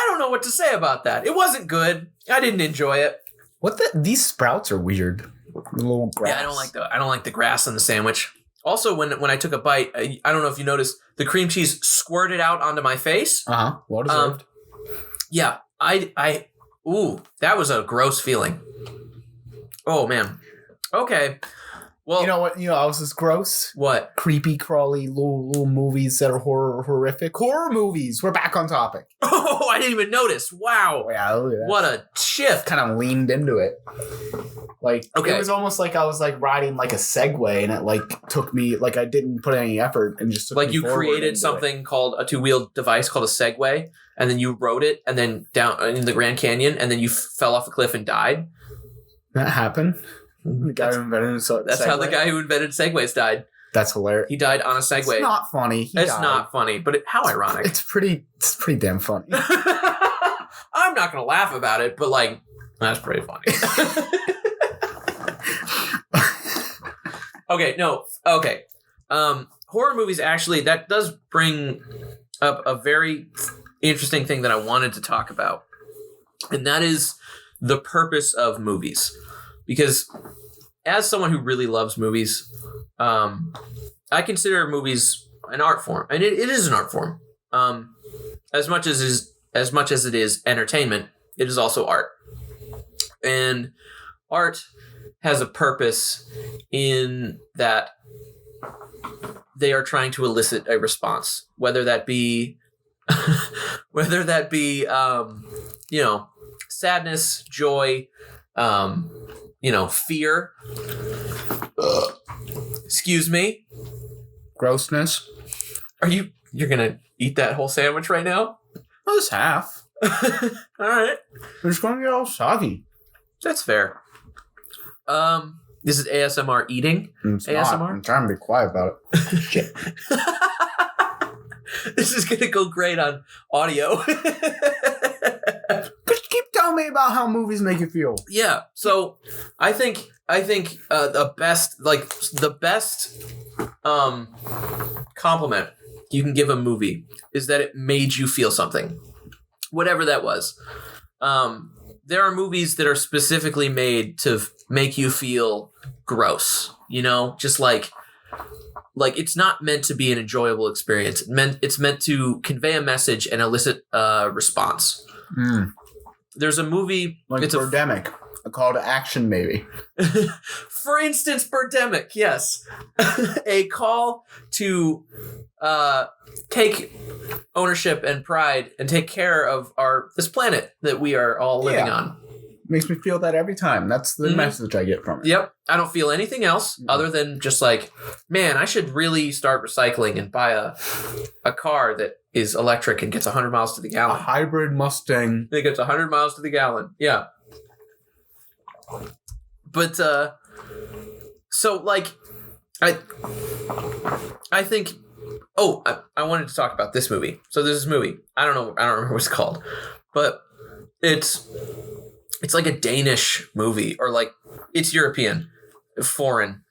S3: don't know what to say about that. It wasn't good. I didn't enjoy it.
S2: These sprouts are weird. The little grass.
S3: Yeah, I don't like the grass on the sandwich. Also, when I took a bite, I don't know if you noticed, the cream cheese squirted out onto my face.
S2: Well deserved.
S3: Yeah, ooh, that was a gross feeling. Oh man. Okay. Well,
S2: you know what? You know, I was just gross.
S3: What?
S2: Creepy, crawly little movies that are horrific. Horror movies. We're back on topic.
S3: Oh, I didn't even notice. Wow.
S2: Yeah, look at that.
S3: What a shift.
S2: Kind of leaned into it. Like,
S3: okay.
S2: It was almost like I was like riding like a Segway, and it like took me, like I didn't put any effort and just took
S3: like
S2: me
S3: you created something called a two-wheeled device called a Segway, and then you rode it, and then down in the Grand Canyon, and then you fell off a cliff and died.
S2: That happened. The guy who invented
S3: That's
S2: Segway.
S3: How the guy who invented Segways died.
S2: That's hilarious.
S3: He died on a Segway.
S2: It's not funny.
S3: It's not funny, but how ironic.
S2: It's pretty damn funny.
S3: I'm not going to laugh about it, but like, that's pretty funny. Okay. Horror movies, actually, that does bring up a very interesting thing that I wanted to talk about. And that is the purpose of movies. Because as someone who really loves movies, I consider movies an art form, and it is an art form. As much as it is entertainment, it is also art, and art has a purpose in that they are trying to elicit a response, whether that be sadness, joy, fear. Excuse me.
S2: Grossness.
S3: You're gonna eat that whole sandwich right now?
S2: Well, this half.
S3: All right.
S2: I'm just gonna get all soggy.
S3: That's fair. This is ASMR eating.
S2: It's
S3: ASMR.
S2: Not. I'm trying to be quiet about it. Shit.
S3: This is gonna go great on audio.
S2: Just keep telling me about how movies make you feel.
S3: Yeah. So I think the best compliment you can give a movie is that it made you feel something, whatever that was. There are movies that are specifically made to make you feel gross, just like it's not meant to be an enjoyable experience. It's meant to convey a message and elicit a response. There's a movie
S2: like
S3: it's
S2: Birdemic, a call to action, maybe.
S3: For instance, Birdemic, yes, a call to take ownership and pride and take care of this planet that we are all living on.
S2: Makes me feel that every time. That's the message I get from it.
S3: Yep. I don't feel anything else other than just like, man, I should really start recycling and buy a car that is electric and gets 100 miles to the gallon.
S2: A hybrid Mustang.
S3: It gets 100 miles to the gallon. Yeah. But so like I think I wanted to talk about this movie. So there's this movie. I don't remember what it's called. But it's like a Danish movie, or like it's European, foreign.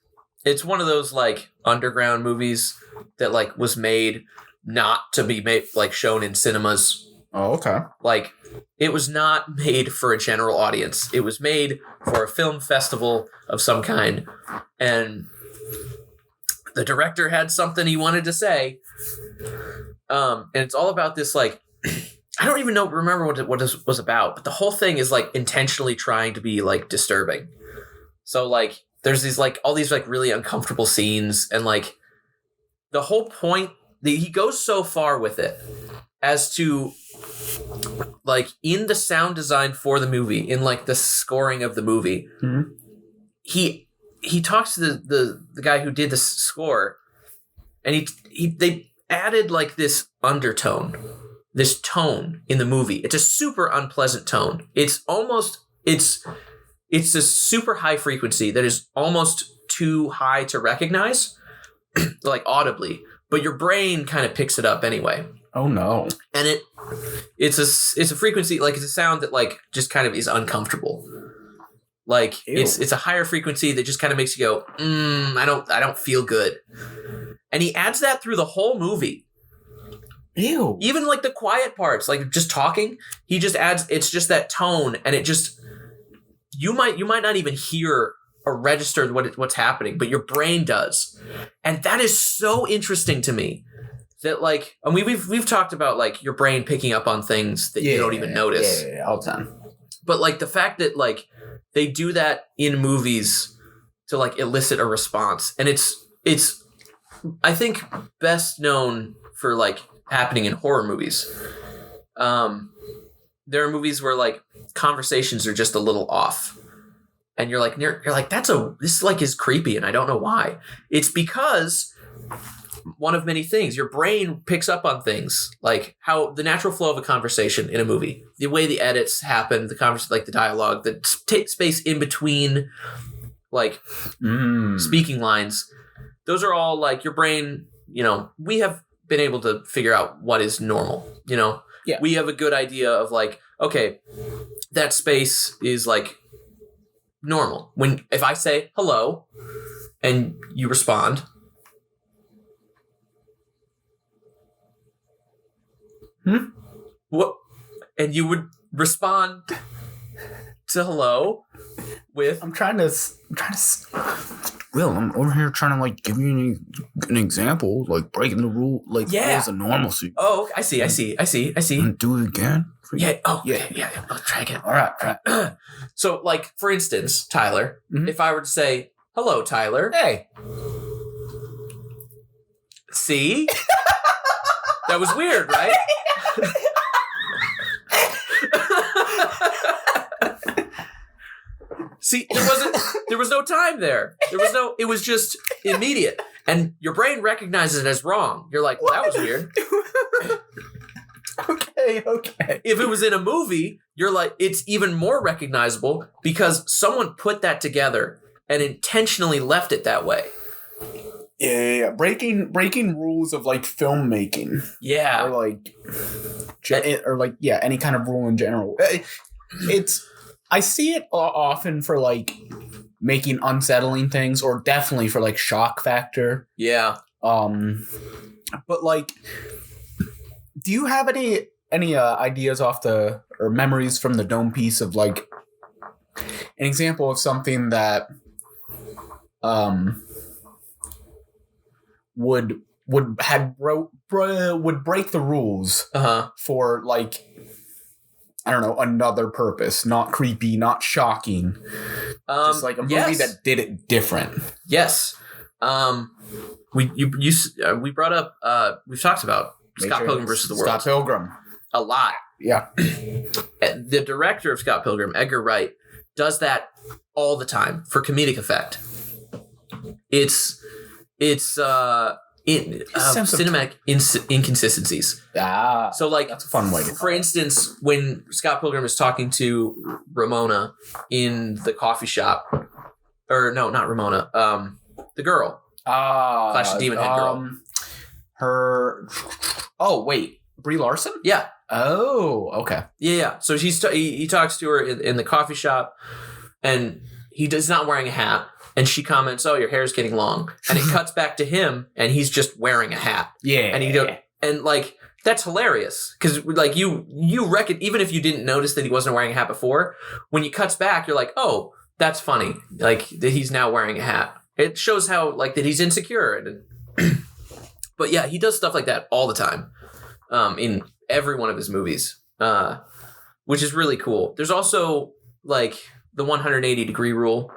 S3: It's one of those like underground movies that like was made not to be made like shown in cinemas.
S2: Oh, okay.
S3: Like it was not made for a general audience. It was made for a film festival of some kind, and the director had something he wanted to say. And it's all about this like I don't even remember what it was about, but the whole thing is like intentionally trying to be like disturbing. So like there's these like all these like really uncomfortable scenes, and like the whole point he goes so far with it as to like in the sound design for the movie, in like the scoring of the movie,
S2: mm-hmm.
S3: he talks to the guy who did the score, and they added like this undertone, this tone in the movie. It's a super unpleasant tone. It's a super high frequency that is almost too high to recognize, like audibly, but your brain kind of picks it up anyway.
S2: Oh no.
S3: And it's a frequency, like it's a sound that like just kind of is uncomfortable. Like
S2: Ew.
S3: it's a higher frequency that just kind of makes you go, I don't feel good. And he adds that through the whole movie.
S2: Ew.
S3: Even like the quiet parts, like just talking, he just adds, it's just that tone, and it just, you might not even hear or register what's happening, but your brain does. And that is so interesting to me. That like, and we've talked about like your brain picking up on things that you don't even notice.
S2: Yeah, all the time.
S3: But like the fact that like they do that in movies to like elicit a response, and it's I think best known for like happening in horror movies. There are movies where like conversations are just a little off, and you're like this like is creepy, and I don't know why. It's because one of many things. Your brain picks up on things like how the natural flow of a conversation in a movie, the way the edits happen, like the dialogue, the space in between, like speaking lines. Those are all like your brain. You know, we have been able to figure out what is normal. You know, we have a good idea of like, okay, that space is like normal. If I say hello and you respond. What? And you would respond to hello with
S2: I'm trying to Will, I'm over here trying to like give you an example, like breaking the rule, like rules of normalcy.
S3: Oh, I see.
S2: And do it again.
S3: Yeah. Oh, yeah. I'll try again.
S2: All right.
S3: So, like for instance, Tyler, if I were to say hello, Tyler.
S2: Hey.
S3: See? That was weird, right? See, there was no time there. It was just immediate. And your brain recognizes it as wrong. You're like, well, that was weird.
S2: Okay.
S3: If it was in a movie, you're like, it's even more recognizable because someone put that together and intentionally left it that way.
S2: Yeah. Breaking rules of like filmmaking.
S3: Yeah.
S2: Or like any kind of rule in general. I see it often for like making unsettling things, or definitely for like shock factor.
S3: Yeah.
S2: But like, do you have any ideas or memories from the Dome piece of like an example of something that would break the rules for like, I don't know, another purpose, not creepy, not shocking, just like a movie that did it different.
S3: Yes. We brought up we've talked about Scott Pilgrim versus the World.
S2: Scott Pilgrim.
S3: A lot.
S2: Yeah.
S3: The director of Scott Pilgrim, Edgar Wright, does that all the time for comedic effect. It's cinematic inconsistencies. So like
S2: that's a fun way to
S3: for instance, when Scott Pilgrim is talking to Ramona in the coffee shop, or no, not Ramona, the girl, Clash of Demon Head girl,
S2: Brie Larson?
S3: Yeah.
S2: Oh, okay.
S3: Yeah. So he talks to her in the coffee shop, and he's not wearing a hat. And she comments, "Oh, your hair's getting long." And it cuts back to him, and he's just wearing a hat.
S2: Yeah.
S3: And like that's hilarious because like you reckon even if you didn't notice that he wasn't wearing a hat before, when he cuts back, you're like, "Oh, that's funny." Like that he's now wearing a hat. It shows how like that he's insecure. And but yeah, he does stuff like that all the time, in every one of his movies, which is really cool. There's also like the 180-degree rule.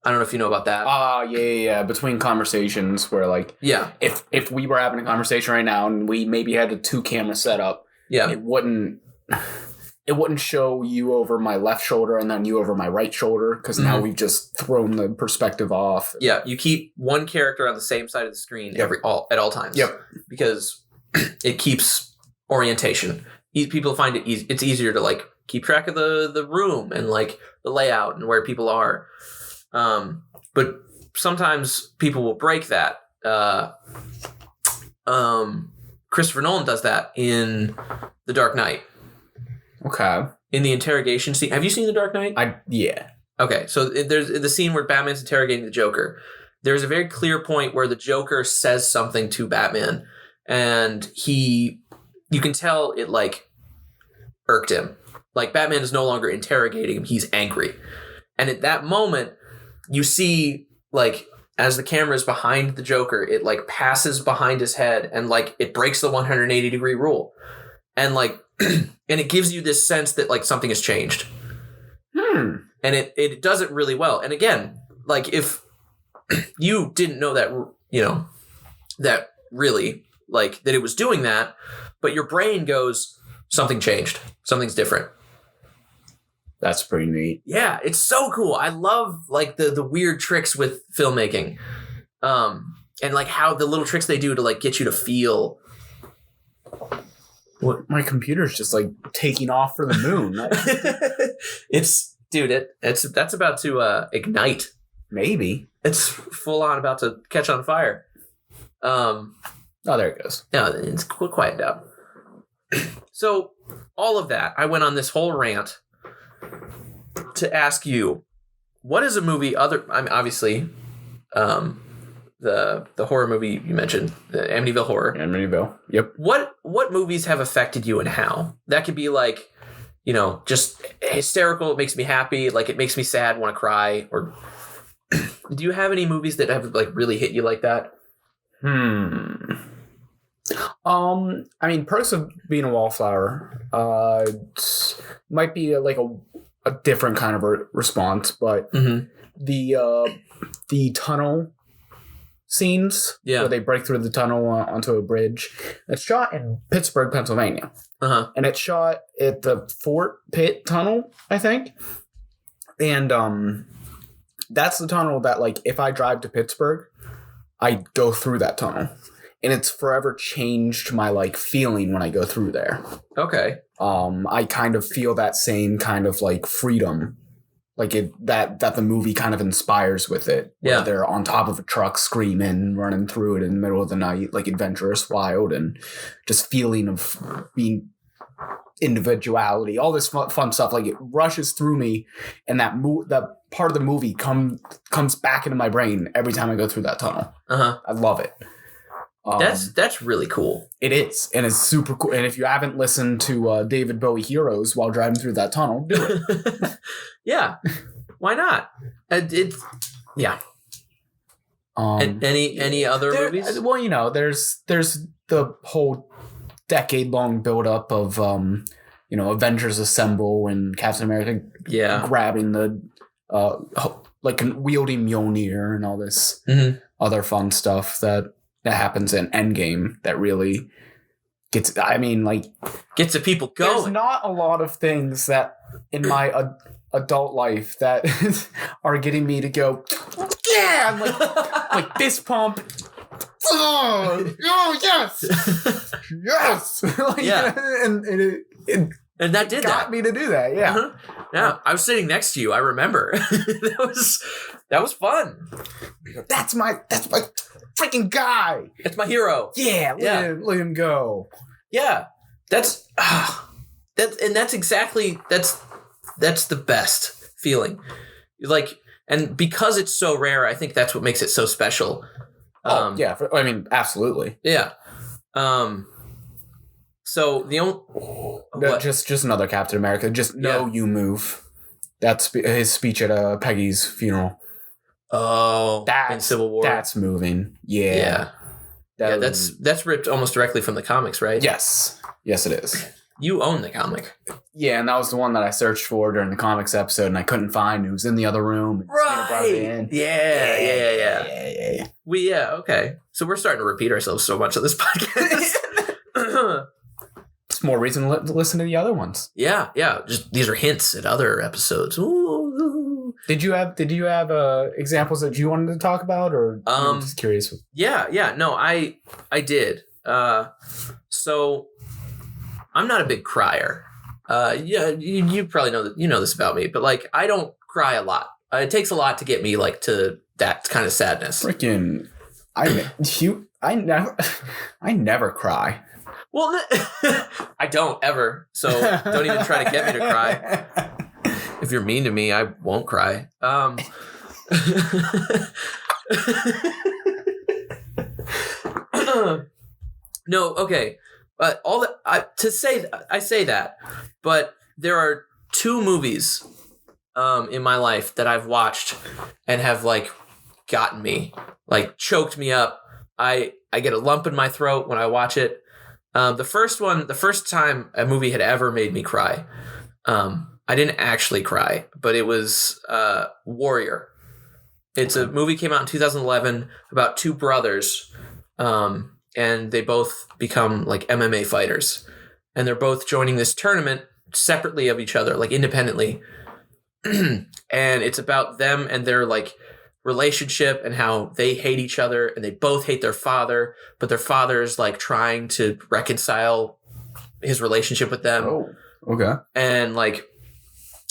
S3: I don't know if you know about that.
S2: Yeah. Between conversations where like, if we were having a conversation right now and we maybe had a 2-camera setup, it wouldn't show you over my left shoulder and then you over my right shoulder because now we've just thrown the perspective off.
S3: Yeah, you keep one character on the same side of the screen at all times.
S2: Yep.
S3: Because it keeps orientation. People find it easy. It's easier to like keep track of the room and like the layout and where people are. But sometimes people will break that. Christopher Nolan does that in The Dark Knight.
S2: Okay.
S3: In the interrogation scene. Have you seen The Dark Knight?
S2: Yeah.
S3: Okay, so there's the scene where Batman's interrogating the Joker. There's a very clear point where the Joker says something to Batman, and you can tell it like irked him. Like Batman is no longer interrogating him; he's angry. And at that moment, you see like as the camera is behind the Joker, it like passes behind his head, and like it breaks the 180-degree rule, and like and it gives you this sense that like something has changed. And it does it really well. And again, like if you didn't know that, you know, that really like that it was doing that, but your brain goes, something changed. Something's different.
S2: That's pretty neat.
S3: Yeah, it's so cool. I love like the weird tricks with filmmaking. And like how the little tricks they do to like get you to feel.
S2: What? My computer's just like taking off for the moon.
S3: That's about to ignite.
S2: Maybe.
S3: It's full on about to catch on fire.
S2: Oh, there it goes.
S3: No, it's quiet down. So all of that, I went on this whole rant to ask you, what is a movie obviously, the horror movie you mentioned, the Amityville Horror.
S2: Amityville. Yep.
S3: What movies have affected you and how? That could be like, you know, just hysterical. It makes me happy. Like it makes me sad, want to cry. Or do you have any movies that have like really hit you like that?
S2: I mean, Perks of Being a Wallflower might be like a different kind of response, but the tunnel scenes where they break through the tunnel onto a bridge, it's shot in Pittsburgh, Pennsylvania. And it's shot at the Fort Pitt Tunnel, I think. And that's the tunnel that, like, if I drive to Pittsburgh, I go through that tunnel. And it's forever changed my, like, feeling when I go through there.
S3: Okay.
S2: I kind of feel that same kind of, like, freedom. Like, that the movie kind of inspires with it.
S3: Yeah.
S2: Where they're on top of a truck screaming, running through it in the middle of the night, like, adventurous, wild, and just feeling of being individuality, all this fun stuff. Like, it rushes through me, and that part of the movie comes back into my brain every time I go through that tunnel. I love it.
S3: That's really cool.
S2: It is, and it's super cool. And if you haven't listened to David Bowie Heroes while driving through that tunnel, do it.
S3: Yeah, why not? Yeah. And any other movies?
S2: Well, you know, there's the whole decade-long build-up of you know, Avengers Assemble and Captain America grabbing the like wielding Mjolnir and all this other fun stuff that happens in Endgame that really gets
S3: the people going.
S2: There's not a lot of things that in my adult life that are getting me to go, yeah, like fist pump, oh yes, yes, like,
S3: Yeah.
S2: and
S3: that did
S2: got me to do that. Yeah,
S3: yeah. I was sitting next to you. I remember. that was fun.
S2: That's my freaking guy.
S3: That's my hero.
S2: Yeah, let him go.
S3: Yeah, that's exactly that's the best feeling. Like, and because it's so rare, I think that's what makes it so special.
S2: Yeah, I mean, absolutely.
S3: Yeah. So the only
S2: just another Captain America. Just you move. That's his speech at Peggy's funeral.
S3: Oh, in Civil War.
S2: That's moving. Yeah.
S3: That's ripped almost directly from the comics, right?
S2: Yes, it is.
S3: You own the comic.
S2: Yeah, and that was the one that I searched for during the comics episode, and I couldn't find. It was in the other room.
S3: Right. Yeah. Okay. So we're starting to repeat ourselves so much on this podcast.
S2: It's more reason to listen to the other ones.
S3: Yeah. Just these are hints at other episodes. Ooh.
S2: Did you have examples that you wanted to talk about, or I'm just curious?
S3: Yeah. No, I did. So I'm not a big crier. You probably know that. You know this about me, but like I don't cry a lot. It takes a lot to get me like to that kind of sadness.
S2: Freaking, I never cry.
S3: Well, I don't ever. So don't even try to get me to cry. If you're mean to me, I won't cry. No, okay. All that I say that, but there are two movies in my life that I've watched and have like gotten me, like choked me up. I get a lump in my throat when I watch it. The first time a movie had ever made me cry, I didn't actually cry, but it was Warrior. It's a movie came out in 2011 about two brothers, and they both become like MMA fighters, and they're both joining this tournament separately of each other, like independently. And it's about them and their like relationship and how they hate each other, and they both hate their father, but their father is like trying to reconcile his relationship with them.
S2: Oh, okay.
S3: And like,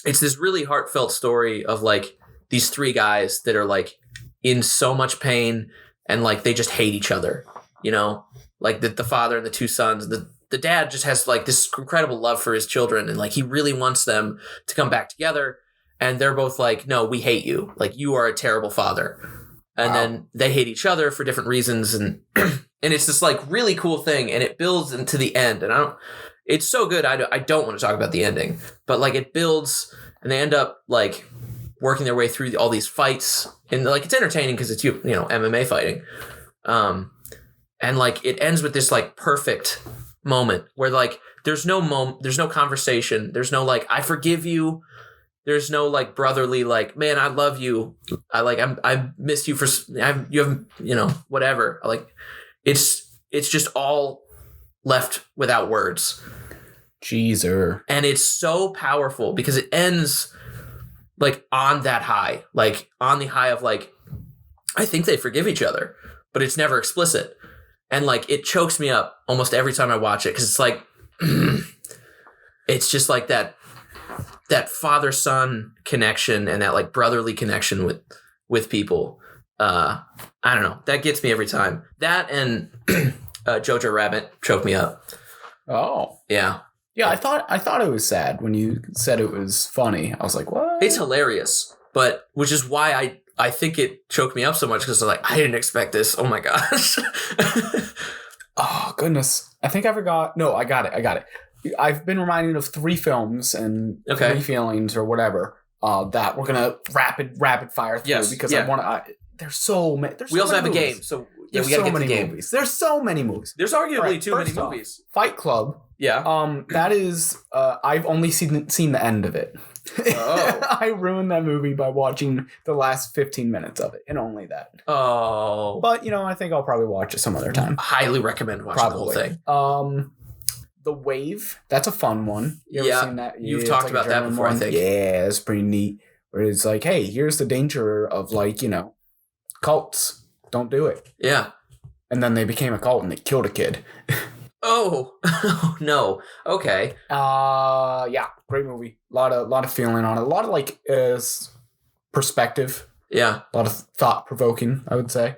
S3: it's this really heartfelt story of like these three guys that are like in so much pain, and like they just hate each other, you know, like the father and the two sons. The dad just has like this incredible love for his children, and like he really wants them to come back together. And they're both like, no, we hate you. Like, you are a terrible father. And then they hate each other for different reasons. And and it's this like really cool thing. And it builds into the end. And it's so good. I don't want to talk about the ending, but like it builds, and they end up like working their way through all these fights. And like, it's entertaining because it's, you know, MMA fighting. And like, it ends with this like perfect moment where like, there's no conversation. There's no like, I forgive you. There's no like brotherly, like, man, I love you. I missed you you haven't, you know, whatever. Like, it's just all left without words.
S2: Jeezer.
S3: And it's so powerful because it ends like on that high, like on the high of like, I think they forgive each other, but it's never explicit. And like, it chokes me up almost every time I watch it. Cause it's like, it's just like that father-son connection and that like brotherly connection with people. I don't know. That gets me every time. That and Jojo Rabbit choke me up.
S2: Oh.
S3: Yeah.
S2: Yeah, I thought it was sad when you said it was funny. I was like, what?
S3: It's hilarious, but which is why I think it choked me up so much, because like, I didn't expect this. Oh my gosh.
S2: Oh goodness. I think I forgot. No, I got it. I've been reminded of 3 films and 3 feelings or whatever that we're gonna rapid fire through because I want to. There's so many.
S3: We also have a game, so yeah, we gotta get to the game.
S2: Movies. There's so many movies.
S3: There's arguably too many movies.
S2: Fight Club.
S3: Yeah.
S2: That is. I've only seen the end of it. Oh. I ruined that movie by watching the last 15 minutes of it, and only that.
S3: Oh.
S2: But you know, I think I'll probably watch it some other time.
S3: Highly recommend watching the whole thing.
S2: The Wave, that's a fun one. You ever seen that?
S3: You've talked about that before, I think.
S2: Yeah, it's pretty neat. Where it's like, hey, here's the danger of like, you know, cults. Don't do it.
S3: Yeah.
S2: and then they became a cult and they killed a kid.
S3: Oh, no. Okay.
S2: Yeah, great movie. A lot of feeling on it. A lot of like perspective.
S3: Yeah.
S2: A lot of thought provoking, I would say.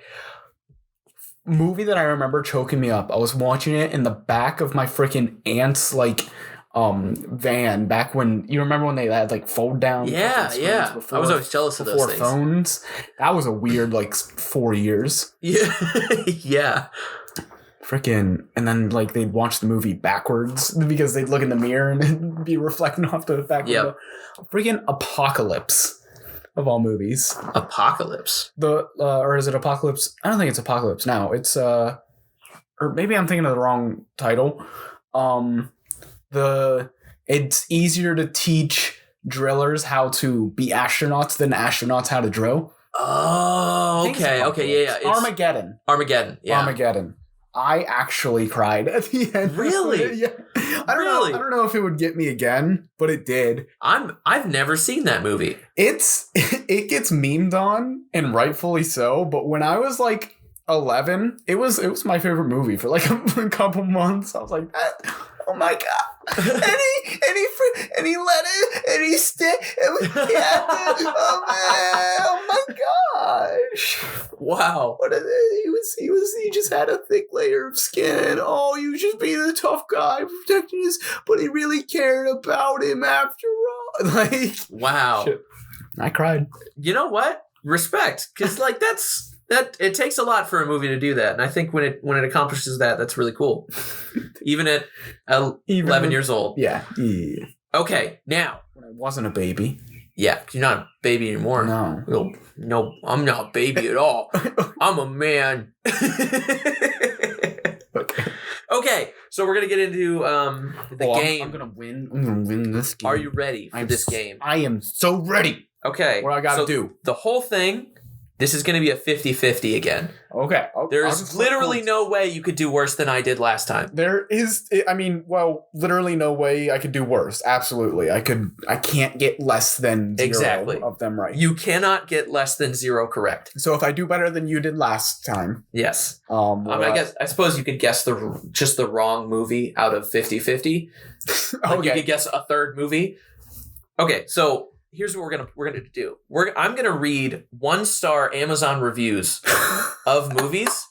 S2: Movie that I remember choking me up. I was watching it in the back of my freaking aunt's like van back when you remember when they had like fold down.
S3: Yeah.
S2: Before,
S3: I was always jealous of those things.
S2: Phones. That was a weird like 4 years.
S3: Yeah. Yeah.
S2: Freaking, and then like they'd watch the movie backwards because they'd look in the mirror and be reflecting off the back window. Freaking Apocalypse of all movies.
S3: Apocalypse.
S2: Or is it Apocalypse? I don't think it's Apocalypse now. It's or maybe I'm thinking of the wrong title. It's easier to teach drillers how to be astronauts than astronauts how to drill.
S3: Oh, okay. Okay, yeah.
S2: It's Armageddon.
S3: Yeah.
S2: Armageddon. I actually cried at the end.
S3: Really?
S2: Yeah. I don't know if it would get me again, but it did.
S3: I've never seen that movie.
S2: It gets memed on, and rightfully so, but when I was like 11, it was my favorite movie for like a couple months. I was like, oh my god. Any letter, any stick. Oh my gosh!
S3: Wow,
S2: what is it? He just had a thick layer of skin. Oh, he was just being a tough guy, protecting but he really cared about him after all. Like,
S3: wow,
S2: shit. I cried.
S3: You know what? Respect, because like that it takes a lot for a movie to do that, and I think when it accomplishes that, that's really cool. Even at 11 years old.
S2: Yeah.
S3: Okay, now
S2: when I wasn't a baby.
S3: Yeah, you're not a baby anymore. No, I'm not a baby at all. I'm a man. Okay, so we're gonna get into the game.
S2: I'm gonna win this game.
S3: Are you ready for this game?
S2: I am so ready.
S3: Okay.
S2: What I gotta do?
S3: The whole thing, this is gonna be a 50-50 again.
S2: Okay.
S3: There's literally no way you could do worse than I did last time.
S2: There is, literally no way I could do worse. Absolutely. I can't get less than 0 of them right.
S3: You cannot get less than 0 correct.
S2: So if I do better than you did last time.
S3: Yes. I suppose you could guess just the wrong movie out of 50-50. Okay. You could guess a third movie. Okay, so here's what we're gonna do. I'm gonna read 1-star Amazon reviews of movies,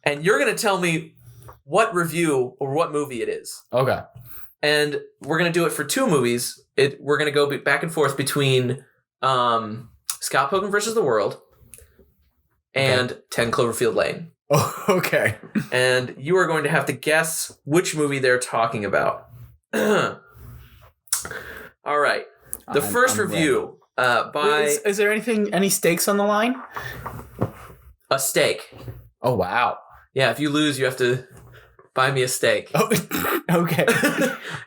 S3: and you're gonna tell me what review or what movie it is.
S2: Okay.
S3: And we're gonna do it for 2 movies. We're gonna go back and forth between Scott Pilgrim vs. the World and 10 Cloverfield Lane.
S2: Oh, okay.
S3: And you are going to have to guess which movie they're talking about. All right. The first review by...
S2: Is there any stakes on the line?
S3: A steak.
S2: Oh, wow.
S3: Yeah, if you lose, you have to buy me a steak.
S2: Oh, okay.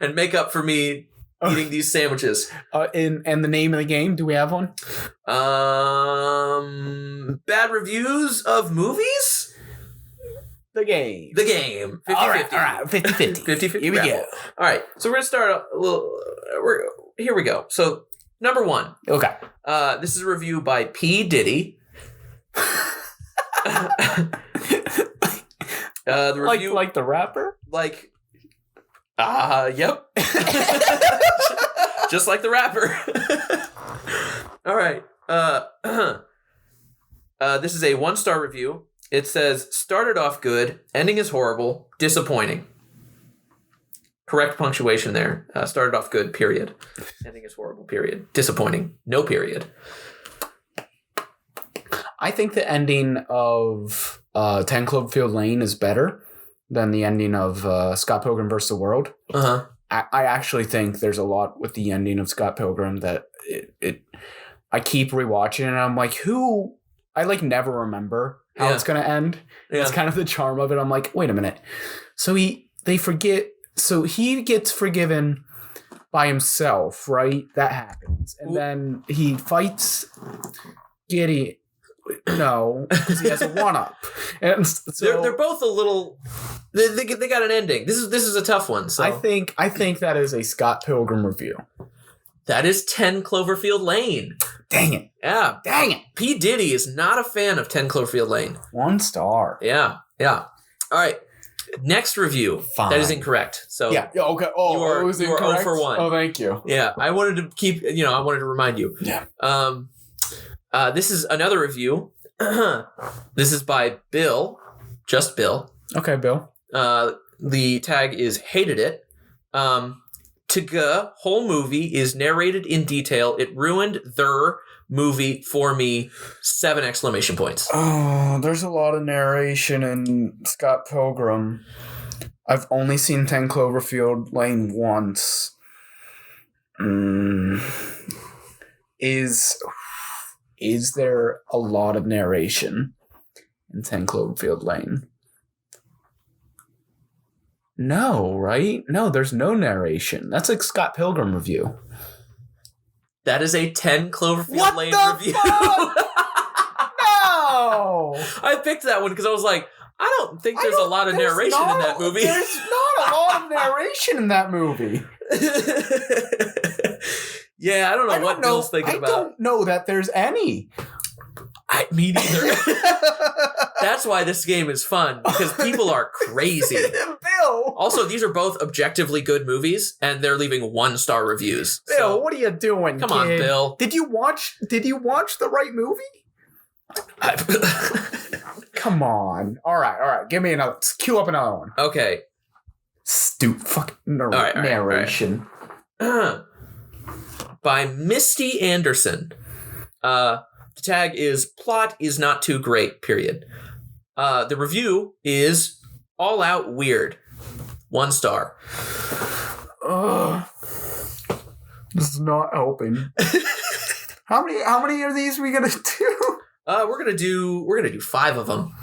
S3: And make up for me eating these sandwiches.
S2: And the name of the game, do we have one?
S3: Bad reviews of movies?
S2: The game.
S3: 50-50.
S2: All right, 50-50.
S3: 50-50.
S2: Here we go.
S3: All right, so we're going to start a little... Here we go. So, number 1.
S2: Okay.
S3: This is a review by P. Diddy. The review...
S2: Like the rapper?
S3: Yep. Just like the rapper. All right. This is a 1-star review. It says, started off good, ending is horrible, disappointing. Correct punctuation there. Started off good, period. Ending is horrible, period. Disappointing, no period.
S2: I think the ending of 10 Cloverfield Lane is better than the ending of Scott Pilgrim vs. the World.
S3: Uh-huh.
S2: I actually think there's a lot with the ending of Scott Pilgrim that I keep rewatching and I'm like, I never remember how it's going to end. Yeah. It's kind of the charm of it. I'm like, wait a minute. So they forget. So he gets forgiven by himself, right? That happens. And then he fights Gideon. No, because he has a 1-up. And so
S3: they're both a little... They got an ending. This is a tough one. So
S2: I think that is a Scott Pilgrim review.
S3: That is 10 Cloverfield Lane.
S2: Dang it.
S3: Yeah.
S2: Dang it.
S3: P. Diddy is not a fan of 10 Cloverfield Lane.
S2: 1 star.
S3: Yeah. All right. Next review.
S2: Fine.
S3: That is incorrect. So
S2: yeah. Okay. Oh,
S3: you are,
S2: it was
S3: you are
S2: incorrect?
S3: 0 for 1.
S2: Oh, thank you.
S3: Yeah. I wanted to remind you.
S2: Yeah.
S3: This is another review. This is by Bill. Just Bill.
S2: Okay, Bill.
S3: The tag is hated it. Tga whole movie is narrated in detail. It ruined their movie for me. 7 exclamation points.
S2: Oh, there's a lot of narration in Scott Pilgrim. I've only seen 10 Cloverfield Lane once. Is there a lot of narration in 10 Cloverfield Lane? No, right? No, there's no narration. That's like Scott Pilgrim review.
S3: That is a 10 Cloverfield
S2: what
S3: Lane
S2: the
S3: review.
S2: Fuck? No!
S3: I picked that one because I was like, I don't think there's a lot of narration in that movie.
S2: There's not a lot of narration in that movie.
S3: Yeah, I don't know what Bill's thinking about.
S2: I don't know that there's any.
S3: Me neither. That's why this game is fun, because people are crazy.
S2: Bill!
S3: Also, these are both objectively good movies, and they're leaving 1-star reviews.
S2: Bill,
S3: So,
S2: what are you doing,
S3: come
S2: kid?
S3: on, Bill.
S2: Did you watch the right movie? Come on. All right. Give me another. Cue up another one.
S3: Okay.
S2: Stupid fucking
S3: right,
S2: narration.
S3: By Misty Anderson. The tag is plot is not too great, period. The review is all out weird. 1 star.
S2: This is not helping. How many of these are we gonna do?
S3: We're gonna do 5 of them.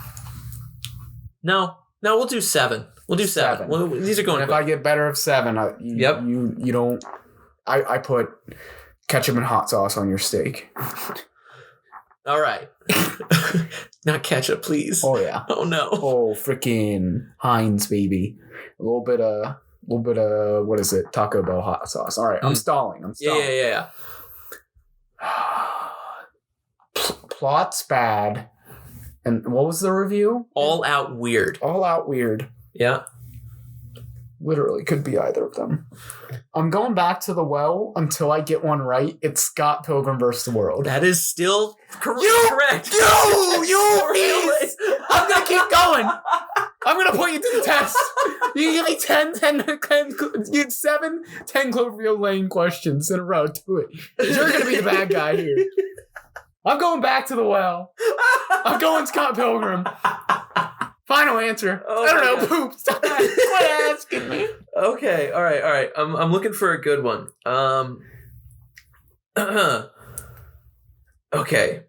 S3: No, we'll do 7. We'll do 7. Well, these are going.
S2: And if I get better of 7, you don't. I put ketchup and hot sauce on your steak.
S3: All right. Not ketchup, please.
S2: Oh yeah.
S3: Oh no.
S2: Oh freaking Heinz, baby. A little bit of what is it? Taco Bell hot sauce. All right, I'm stalling.
S3: Yeah.
S2: Plot's bad. And what was the review?
S3: All out weird.
S2: All out weird.
S3: Yeah.
S2: Literally could be either of them. I'm going back to the well until I get one right. It's Scott Pilgrim vs. the World.
S3: That is still correct.
S2: You piece! I'm going to keep going. I'm going to put you to the test. You give me 10 Cloverfield Lane questions in a row. Do it. You're going to be the bad guy here. I'm going back to the well. I'm going Scott Pilgrim. Final answer.
S3: Oh
S2: I don't know. Poop. Stop quit asking me.
S3: Okay. All right. I'm looking for a good one. Okay.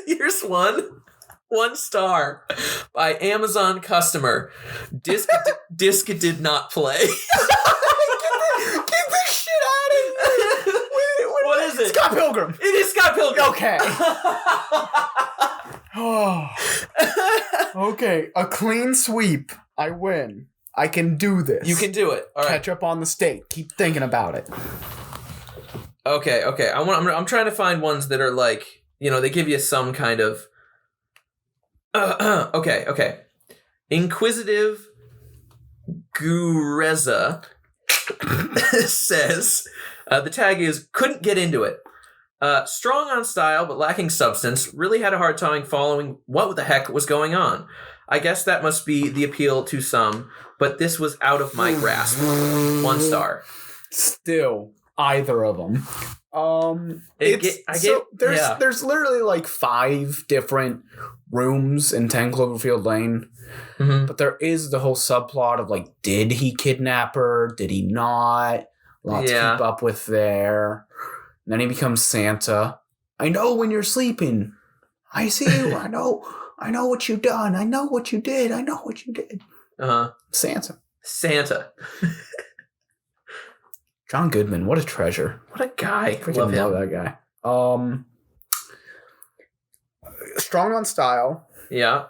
S3: Here's one. 1 star by Amazon customer. Disc did not play. Get
S2: the shit out of here.
S3: What is it?
S2: Scott Pilgrim.
S3: It is Scott Pilgrim.
S2: Okay. Oh. Okay. A clean sweep. I win. I can do this.
S3: You can do it. All right.
S2: Ketchup on the steak. Keep thinking about it.
S3: Okay. I'm trying to find ones that are like, they give you some kind of. Okay. Inquisitive Gureza says the tag is couldn't get into it. Strong on style but lacking substance. Really had a hard time following what the heck was going on. I guess that must be the appeal to some, but this was out of my grasp. 1 star.
S2: Still, either of them. There's literally like 5 different rooms in 10 Cloverfield Lane, but there is the whole subplot of like, did he kidnap her? Did he not? Lots to keep up with there. And then he becomes Santa. I know when you're sleeping. I see you. I know what you've done. I know what you did. I know what you did. Santa. John Goodman, what a treasure.
S3: What a guy.
S2: Freaking love that guy. Strong on style.
S3: Yeah.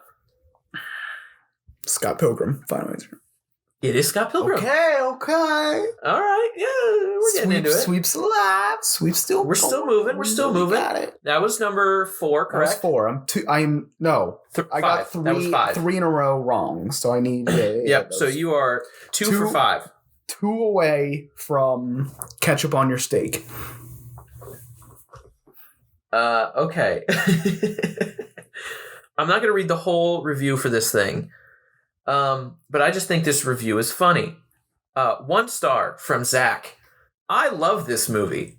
S2: Scott Pilgrim, final answer.
S3: It is Scott Pilgrim.
S2: Okay.
S3: All right. Yeah, we're getting into it.
S2: Sweep's alive. Sweep's still.
S3: We're still moving. Got it. That was number 4, correct?
S2: That was 4. I got 3.
S3: That was 5.
S2: 3 in a row wrong. So I need.
S3: Yep. So you are 2 for 5.
S2: 2 away from ketchup on your steak.
S3: Okay. I'm not going to read the whole review for this thing. But I just think this review is funny. 1 star from Zach. I love this movie.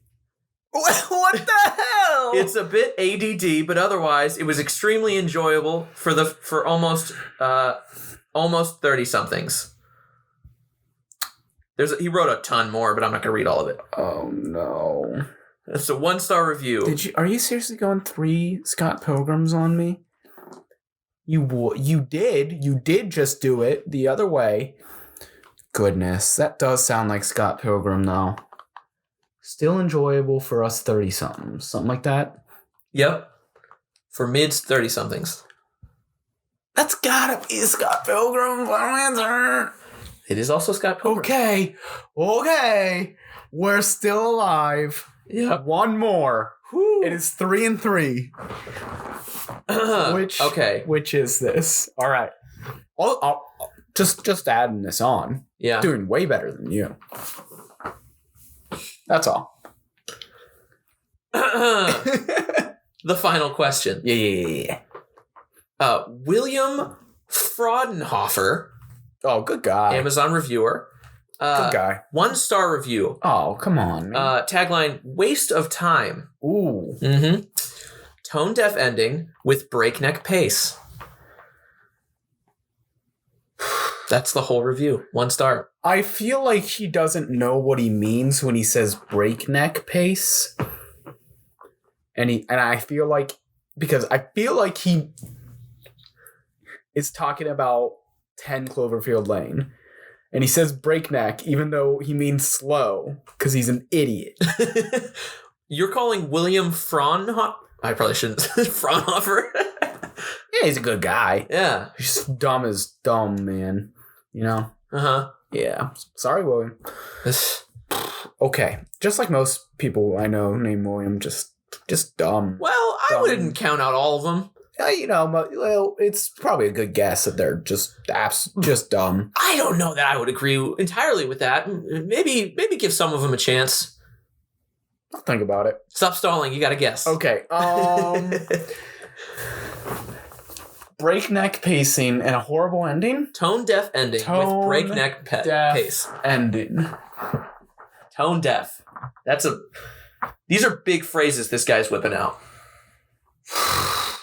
S2: What the hell?
S3: It's a bit ADD, but otherwise it was extremely enjoyable for almost 30 somethings. He wrote a ton more, but I'm not going to read all of it.
S2: Oh no.
S3: It's a 1-star review.
S2: Are you seriously going 3 Scott Pilgrims on me? You did just do it the other way. Goodness, that does sound like Scott Pilgrim though. Still enjoyable for us 30-somethings. Something like that?
S3: Yep. For mids 30-somethings.
S2: That's gotta be Scott Pilgrim. Final answer.
S3: It is also Scott Pilgrim.
S2: Okay. We're still alive.
S3: Yep.
S2: 1 more.
S3: Whew.
S2: It is 3 and 3. Which is this? All right. I'll just adding this on.
S3: Yeah.
S2: Doing way better than you. That's all.
S3: The final question.
S2: Yeah.
S3: William Fraudenhofer.
S2: Oh, good guy.
S3: Amazon reviewer.
S2: Good guy.
S3: 1-star review.
S2: Oh, come on, man.
S3: Tagline, waste of time.
S2: Ooh.
S3: Mm-hmm. Tone deaf ending with breakneck pace. That's the whole review. 1 star.
S2: I feel like he doesn't know what he means when he says breakneck pace. And I feel like he is talking about 10 Cloverfield Lane. And he says breakneck even though he means slow because he's an idiot.
S3: You're calling William Fraunhofer? I probably shouldn't. Fraunhofer?
S2: Yeah, he's a good guy.
S3: Yeah.
S2: He's just dumb as dumb, man. You know?
S3: Uh-huh.
S2: Yeah. Sorry, William. Okay. Just like most people I know named William, just dumb.
S3: Well, I wouldn't count out all of them.
S2: You know, well, it's probably a good guess that they're just dumb.
S3: I don't know that I would agree entirely with that. Maybe give some of them a chance.
S2: I'll think about it.
S3: Stop stalling. You got to guess.
S2: Okay. Breakneck pacing and a horrible ending?
S3: Tone deaf ending with breakneck pace.
S2: Ending.
S3: Tone deaf. These are big phrases this guy's whipping out.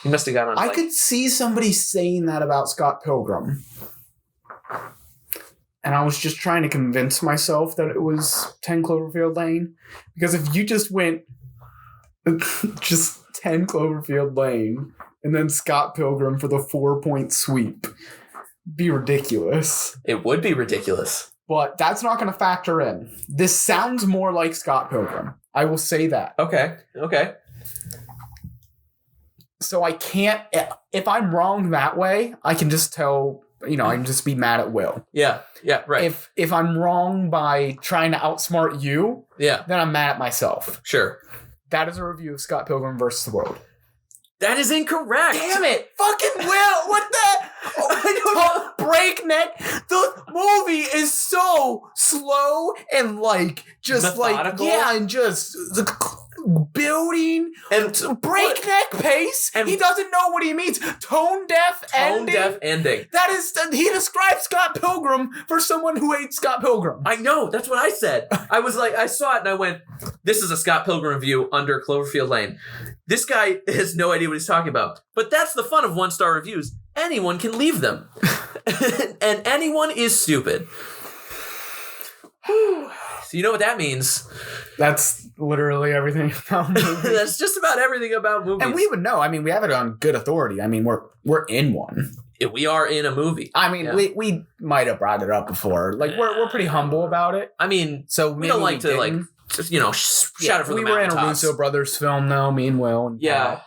S3: He must have got on.
S2: I could see somebody saying that about Scott Pilgrim. And I was just trying to convince myself that it was 10 Cloverfield Lane. Because if you just went just 10 Cloverfield Lane and then Scott Pilgrim for the 4-point sweep, be ridiculous.
S3: It would be ridiculous.
S2: But that's not going to factor in. This sounds more like Scott Pilgrim. I will say that.
S3: Okay.
S2: So I can't, if I'm wrong that way, I can just tell, I can just be mad at Will.
S3: Yeah, right.
S2: If I'm wrong by trying to outsmart you, then I'm mad at myself.
S3: Sure.
S2: That is a review of Scott Pilgrim versus the World.
S3: That is incorrect.
S2: Damn it. Fucking Will. What the? Oh, breakneck. The movie is so slow and just
S3: methodical.
S2: and just building and breakneck pace. And he doesn't know what he means. Tone deaf ending. That is, he describes Scott Pilgrim for someone who hates Scott Pilgrim.
S3: I know. That's what I said. I was like, I saw it and I went, this is a Scott Pilgrim review under Cloverfield Lane. This guy has no idea what he's talking about. But that's the fun of 1-star reviews. Anyone can leave them. And anyone is stupid. So you know what that means.
S2: That's literally everything about movies.
S3: That's just about everything about movies.
S2: And we would know. I mean, we have it on good authority. I mean, we're in one.
S3: We are in a movie.
S2: I mean, we might have brought it up before. We're pretty humble about it.
S3: I mean,
S2: so
S3: we don't like to shout out for the
S2: We were in a
S3: mountaintops.
S2: Russo brothers film, though. Me and Will. And
S3: Yeah.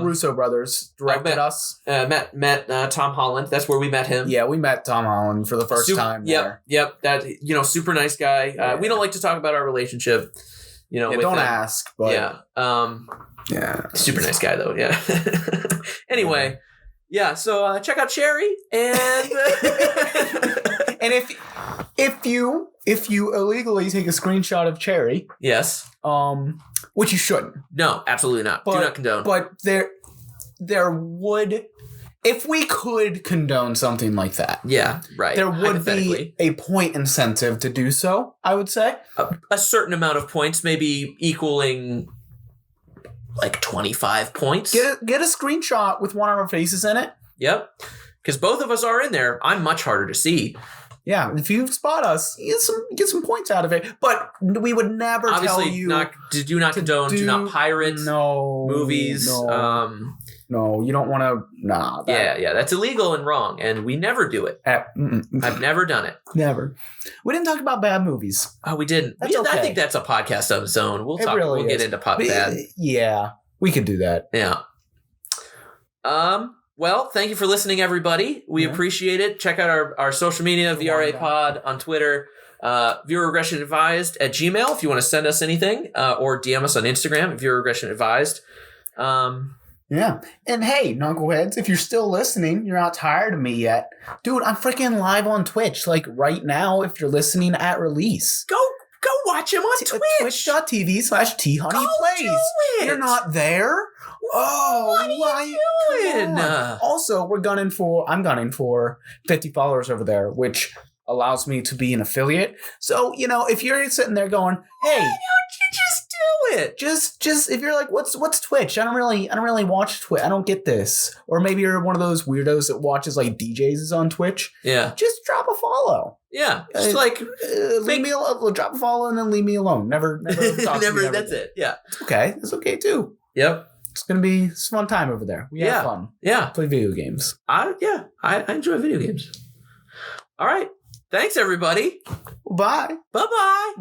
S2: Russo brothers directed us.
S3: Met Tom Holland. That's where we met him.
S2: Yeah, we met Tom Holland for the first time.
S3: Yep. That super nice guy. We don't like to talk about our relationship. With
S2: don't
S3: him.
S2: ask. But
S3: super nice guy though. Yeah. Anyway, so check out Cherry and
S2: and if you illegally take a screenshot of Cherry,
S3: yes,
S2: which you shouldn't.
S3: No, absolutely not. Do not condone.
S2: But there would, if we could condone something like that.
S3: Yeah, right.
S2: There would be a point incentive to do so, I would say.
S3: A certain amount of points, maybe equaling like 25 points.
S2: Get a screenshot with one of our faces in it.
S3: Yep. Because both of us are in there. I'm much harder to see.
S2: Yeah, if you spot us, get some points out of it. But we would never tell you.
S3: Do not condone. Do not pirate movies.
S2: No, you don't want to. Nah.
S3: That's illegal and wrong, and we never do it. I've never done it.
S2: Never. We didn't talk about bad movies.
S3: Oh, we didn't.
S2: That's okay.
S3: I think that's a podcast of its own. We'll get into bad.
S2: Yeah, we could do that.
S3: Yeah. Well, thank you for listening, everybody. We appreciate it. Check out our social media, VRA Pod on Twitter, Viewer Regression Advised at Gmail if you want to send us anything, or DM us on Instagram, Viewer Regression Advised.
S2: Yeah. And hey, knuckleheads, if you're still listening, you're not tired of me yet. Dude, I'm freaking live on Twitch, like right now, if you're listening at release.
S3: Go watch him on Twitch.
S2: Twitch.tv/THoneyPlays. You're not there?
S3: What are you doing?
S2: Also, I'm gunning for 50 followers over there, which allows me to be an affiliate. So, if you're sitting there going, hey,
S3: why don't you just do it?
S2: Just if you're like, what's Twitch? I don't really watch Twitch. I don't get this. Or maybe you're one of those weirdos that watches like DJs on Twitch.
S3: Yeah.
S2: Just drop a follow.
S3: Yeah. Just
S2: leave me alone. Drop a follow and then leave me alone. Never talk to me.
S3: That's it. Yeah.
S2: It's okay. It's okay too.
S3: Yep.
S2: It's gonna be a fun time over there. We have fun.
S3: Yeah.
S2: Play video games.
S3: I enjoy video games. All right. Thanks, everybody.
S2: Bye.
S3: Bye-bye.